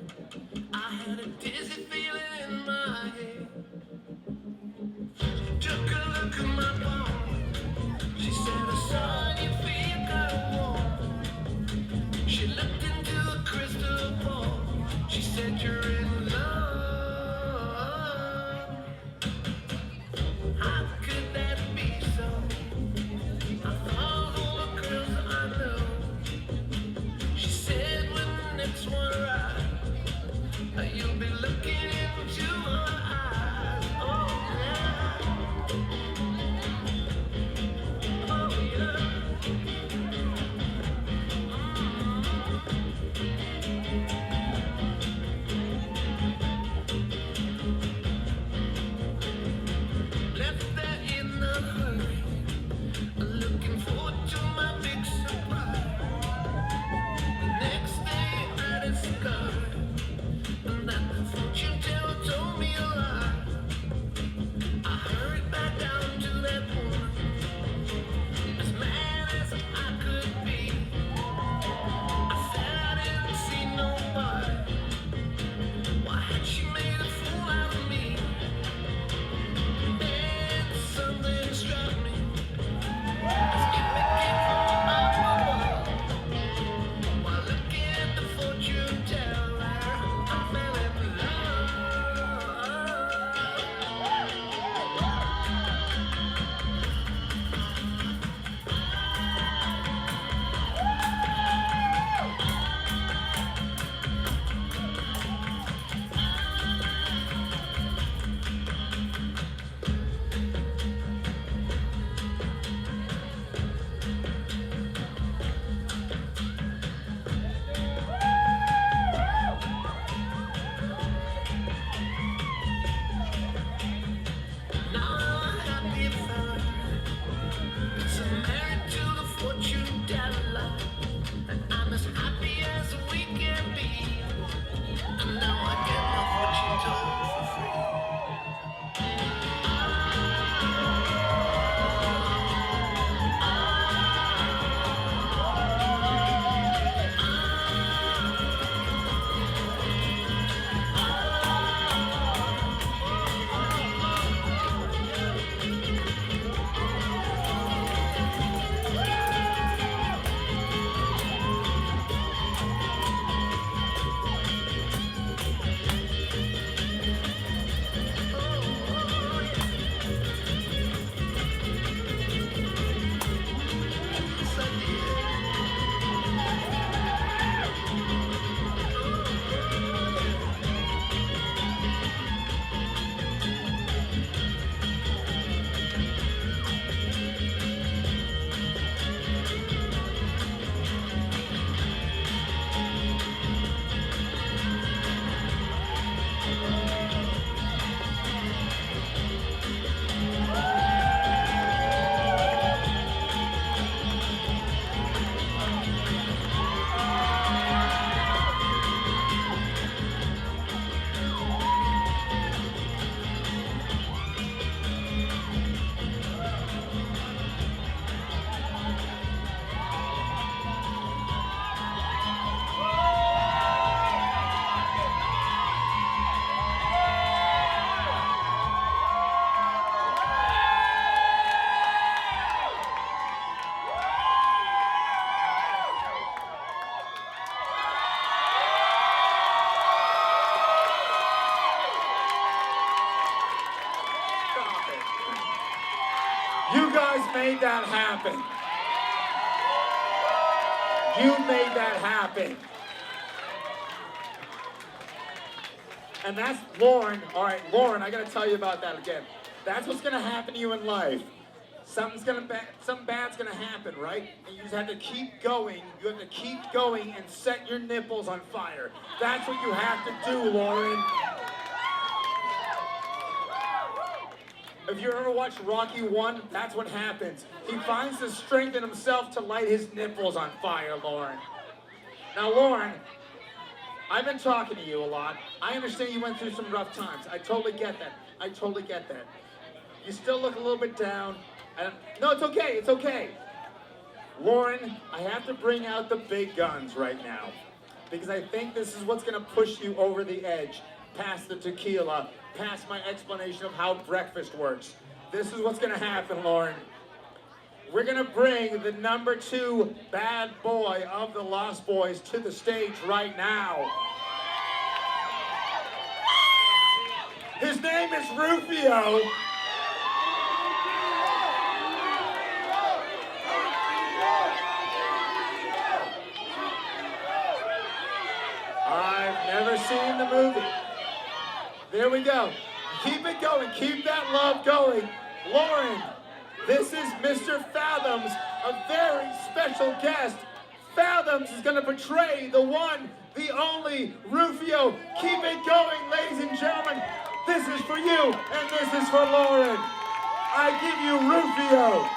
I had a dizzy feeling in my head. She took a look at my palm. She said, son, your feet got warm. She looked into a crystal ball. She said, you're in love. How could that be so? I thought all the girls I know. She said when the next one arrives, you'll be looking made that happen. You made that happen. And that's Lauren. All right, Lauren, I gotta tell you about that again. That's what's gonna happen to you in life. Something bad's gonna happen, right? And you just have to keep going. You have to keep going and set your nipples on fire. That's what you have to do, Lauren. If you ever watched Rocky 1, that's what happens. He finds the strength in himself to light his nipples on fire, Lauren. Now, Lauren, I've been talking to you a lot. I understand you went through some rough times. I totally get that. I totally get that. You still look a little bit down. No, it's okay. It's okay. Lauren, I have to bring out the big guns right now because I think this is what's going to push you over the edge, past the tequila, past my explanation of how breakfast works. This is what's going to happen, Lauren. We're going to bring the number 2 bad boy of the Lost Boys to the stage right now. His name is Rufio. I've never seen the movie. There we go. Keep it going. Keep that love going. Lauren, this is Mr. Fathoms, a very special guest. Fathoms is going to portray the one, the only Rufio. Keep it going, ladies and gentlemen. This is for you, and this is for Lauren. I give you Rufio.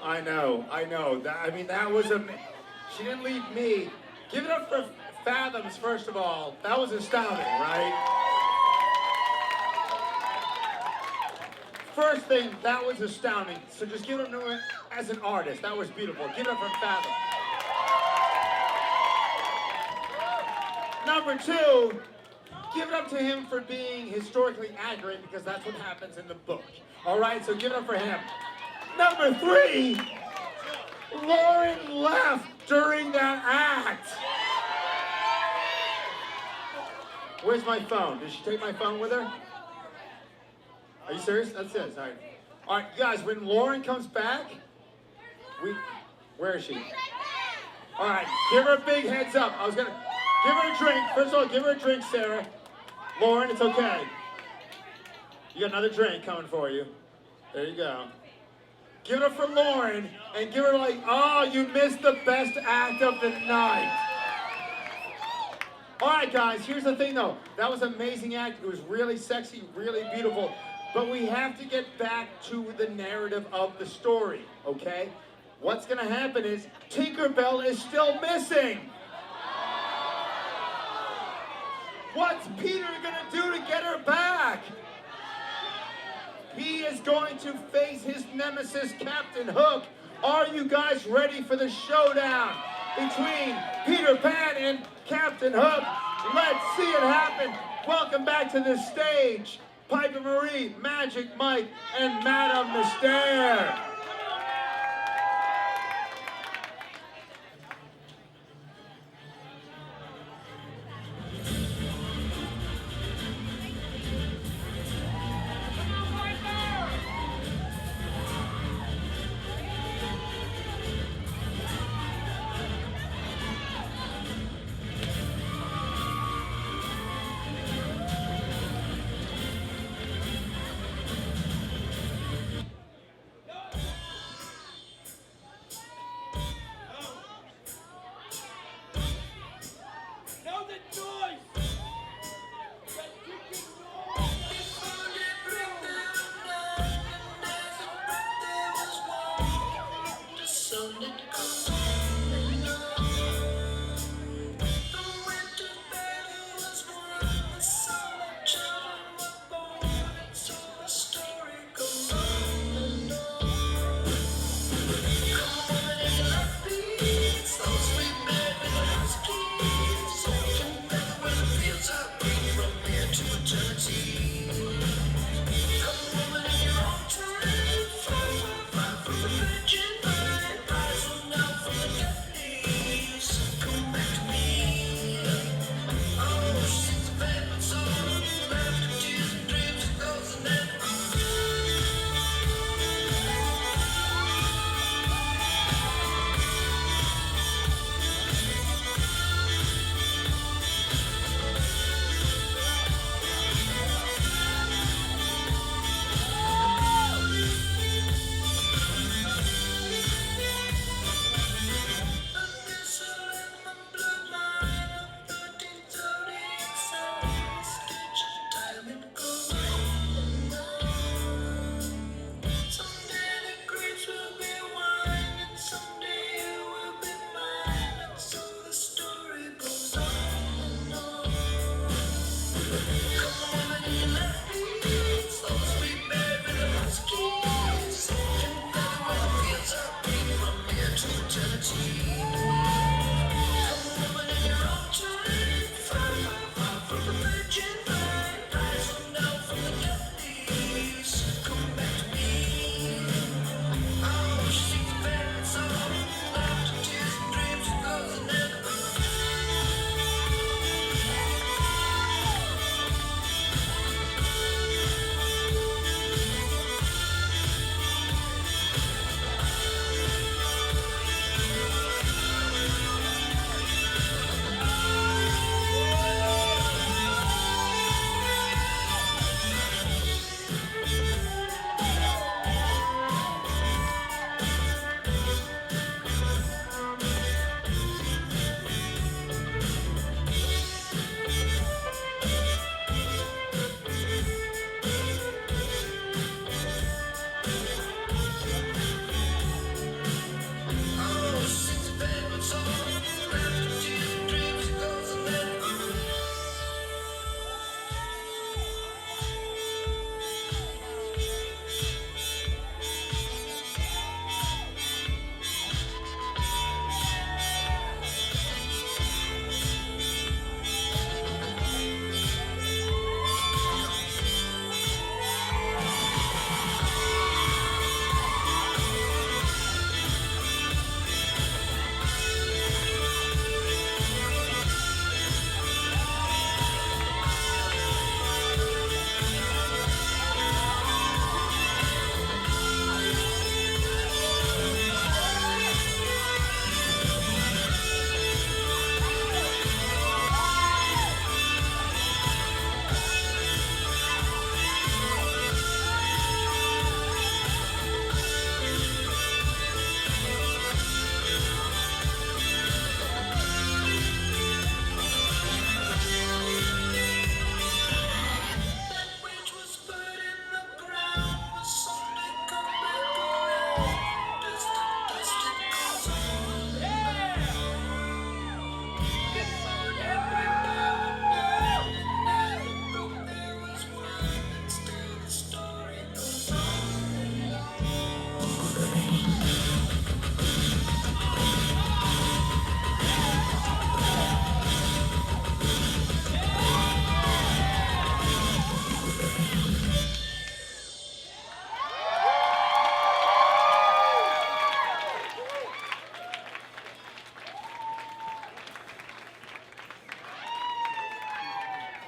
I know. I mean, that was a. She didn't leave me. Give it up for Fathoms, first of all. That was astounding, right? First thing, that was astounding. So just give it up to her as an artist. That was beautiful. Give it up for Fathom. Number two, give it up to him for being historically accurate because that's what happens in the book. All right, so give it up for him. Number three, Lauren left during that act. Where's my phone? Did she take my phone with her? Are you serious? That's it. Sorry. All right, you guys, when Lauren comes back, where is she? All right, give her a big heads up. I was going to give her a drink. First of all, give her a drink, Sarah. Lauren, it's okay. You got another drink coming for you. There you go. Give it up for Lauren and give her like, oh, you missed the best act of the night. All right, guys, here's the thing, though. That was an amazing act. It was really sexy, really beautiful. But we have to get back to the narrative of the story, okay? What's going to happen is Tinkerbell is still missing. What's Peter going to do to get her back? He is going to face his nemesis, Captain Hook. Are you guys ready for the showdown between Peter Pan and Captain Hook? Let's see it happen. Welcome back to the stage, Piper Marie, Magic Mike, and Madame Mystère.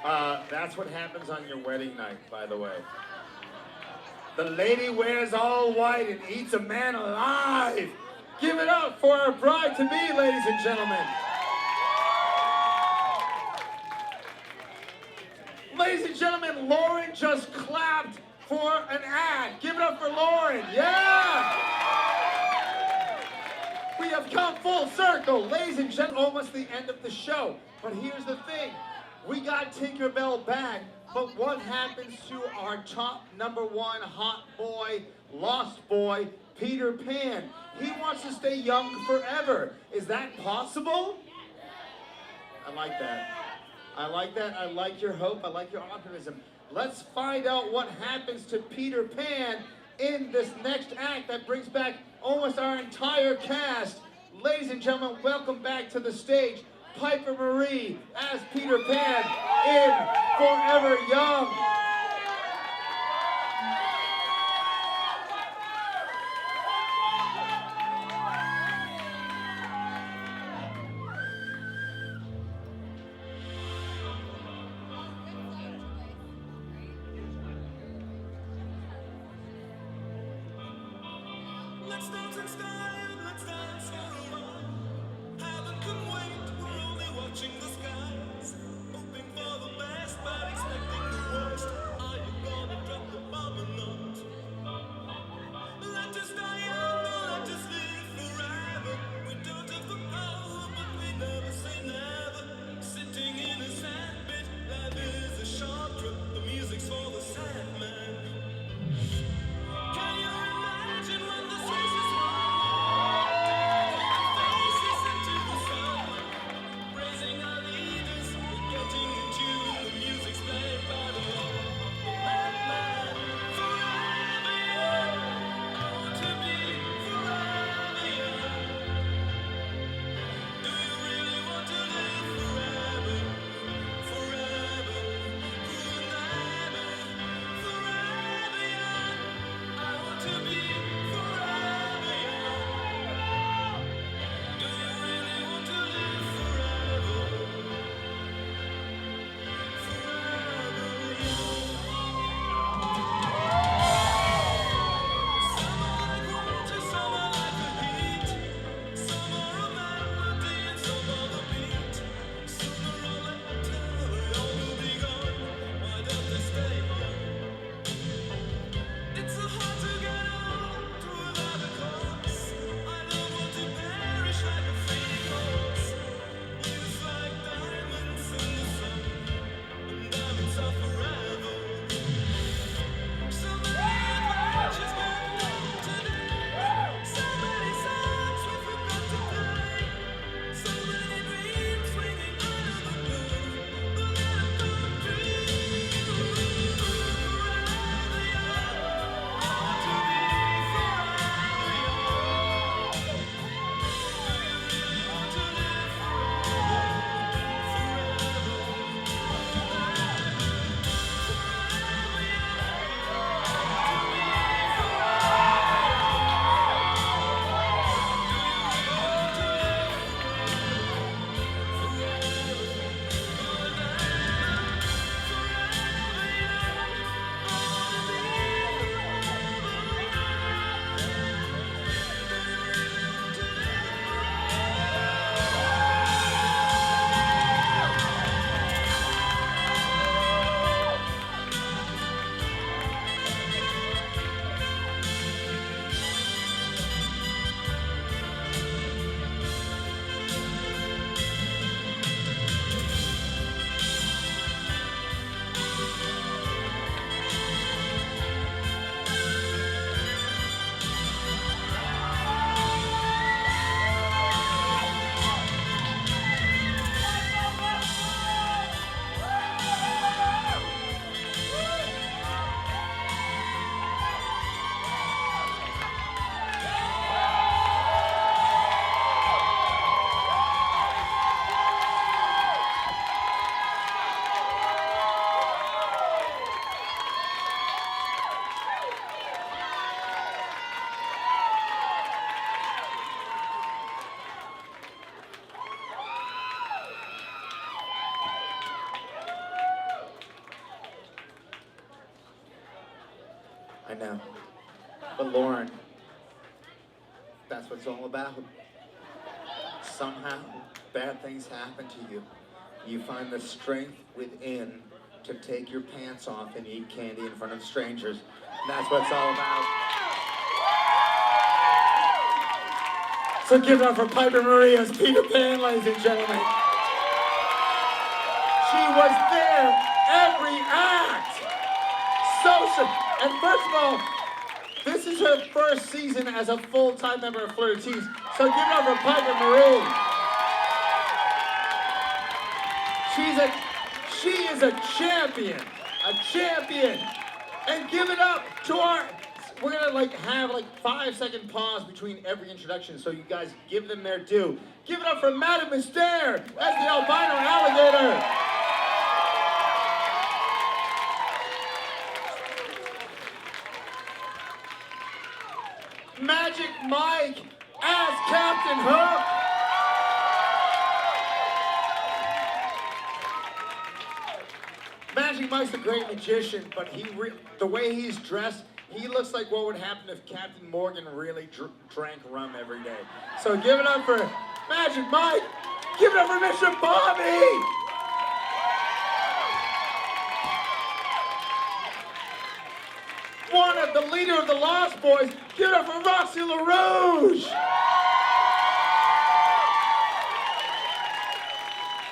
That's what happens on your wedding night, by the way. The lady wears all white and eats a man alive. Give it up for our bride-to-be, ladies and gentlemen. Ladies and gentlemen, Lauren just clapped for an ad. Give it up for Lauren. Yeah! We have come full circle. Ladies and gentlemen, almost the end of the show. But here's the thing. We got Tinkerbell back, but what happens to our top #1 hot boy, lost boy, Peter Pan? He wants to stay young forever. Is that possible? I like that. I like that. I like your hope. I like your optimism. Let's find out what happens to Peter Pan in this next act that brings back almost our entire cast. Ladies and gentlemen, welcome back to the stage, Piper Marie as Peter Pan in Forever Young. Let's dance in style, let's dance for a while. Heaven can wait, we're only watching the skies. Hoping for the best, but expecting the worst. Are you gonna drop the bomb or not? Let us die young, or let us live forever. We don't have the power, but we never say never. Sitting in a sandpit, life is a short trip. The music's for the sad man. Can you imagine when the season's won? now. But Lauren, that's what it's all about. Somehow, bad things happen to you. You find the strength within to take your pants off and eat candy in front of strangers. And that's what it's all about. So give it up for Piper Marie as Peter Pan, ladies and gentlemen. She was there every act. And first of all, this is her first season as a full-time member of Fleur de Tease. So give it up for Piper Marie. She is a champion. And give it up to we're gonna have 5-second pause between every introduction so you guys give them their due. Give it up for Madame Mister as the albino alligator. Magic Mike as Captain Hook. Magic Mike's a great magician, but the way he's dressed, he looks like what would happen if Captain Morgan really drank rum every day. So give it up for Magic Mike. Give it up for Mr. Bobby. The leader of the Lost Boys. Give it up for Roxy LaRouge.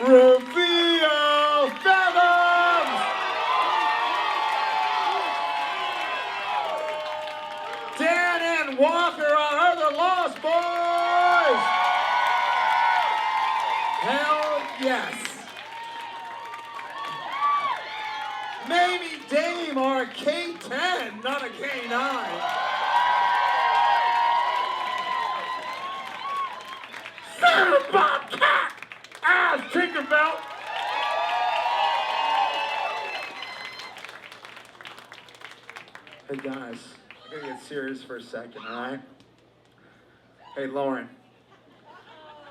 Rufio Fathoms. Dan and Walker are other Lost Boys. Hell yes. Mamie Dame are a K-10, not a K-9. Sarah Bobcat as Tinkerbell. Hey guys, I gotta get serious for a second, alright? Hey Lauren,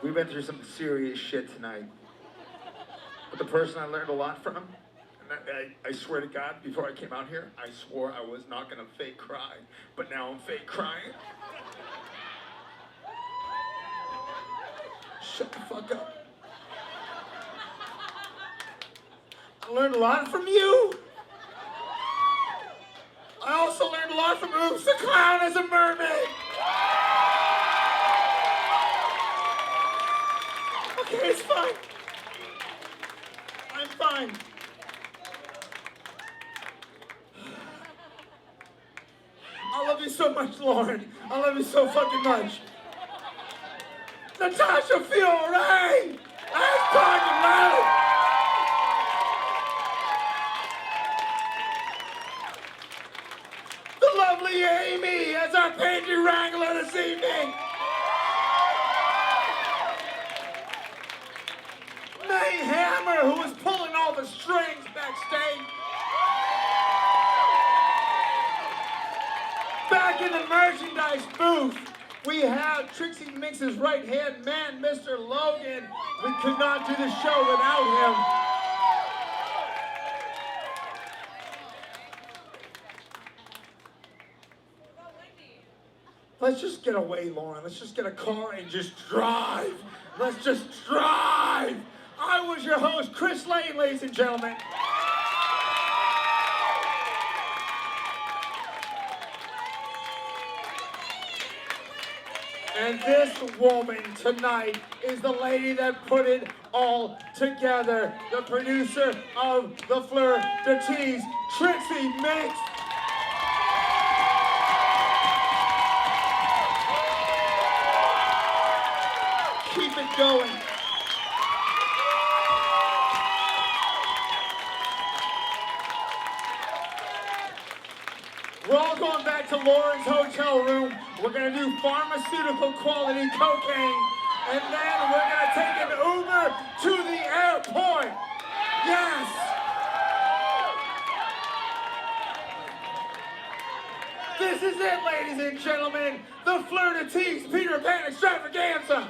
we've been through some serious shit tonight. But the person I learned a lot from, I swear to God, before I came out here, I swore I was not gonna fake cry, but now I'm fake crying. Shut the fuck up. I learned a lot from you. I also learned a lot from Oops the Clown as a mermaid. Okay, it's fine. I'm fine. I love you so much, Lauren. I love you so fucking much. Natasha Fiore as Parker Riley. The lovely Amy as our pantry wrangler this evening. May Hammer, who is pulling all the strings backstage. Back in the merchandise booth, we have Trixie Mix's right-hand man, Mr. Logan. We could not do the show without him. Let's just get away, Lauren. Let's just get a car and just drive. Let's just drive. I was your host, Chris Lane, ladies and gentlemen. And this woman tonight is the lady that put it all together. The producer of the Fleur de Tease, Trixie Mix. Keep it going. We're all going back to Lauren's hotel room. We're gonna do pharmaceutical quality cocaine, and then we're gonna take an Uber to the airport. Yes! This is it, ladies and gentlemen. The Fleur de Tease Peter Pan extravaganza.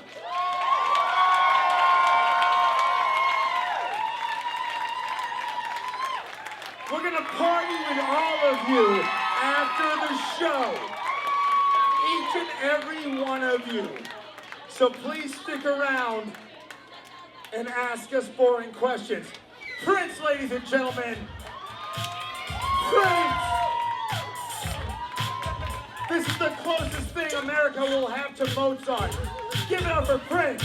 We're gonna party with all of you after the show. Each and every one of you. So please stick around and ask us boring questions. Prince, ladies and gentlemen. Prince! This is the closest thing America will have to Mozart. Give it up for Prince.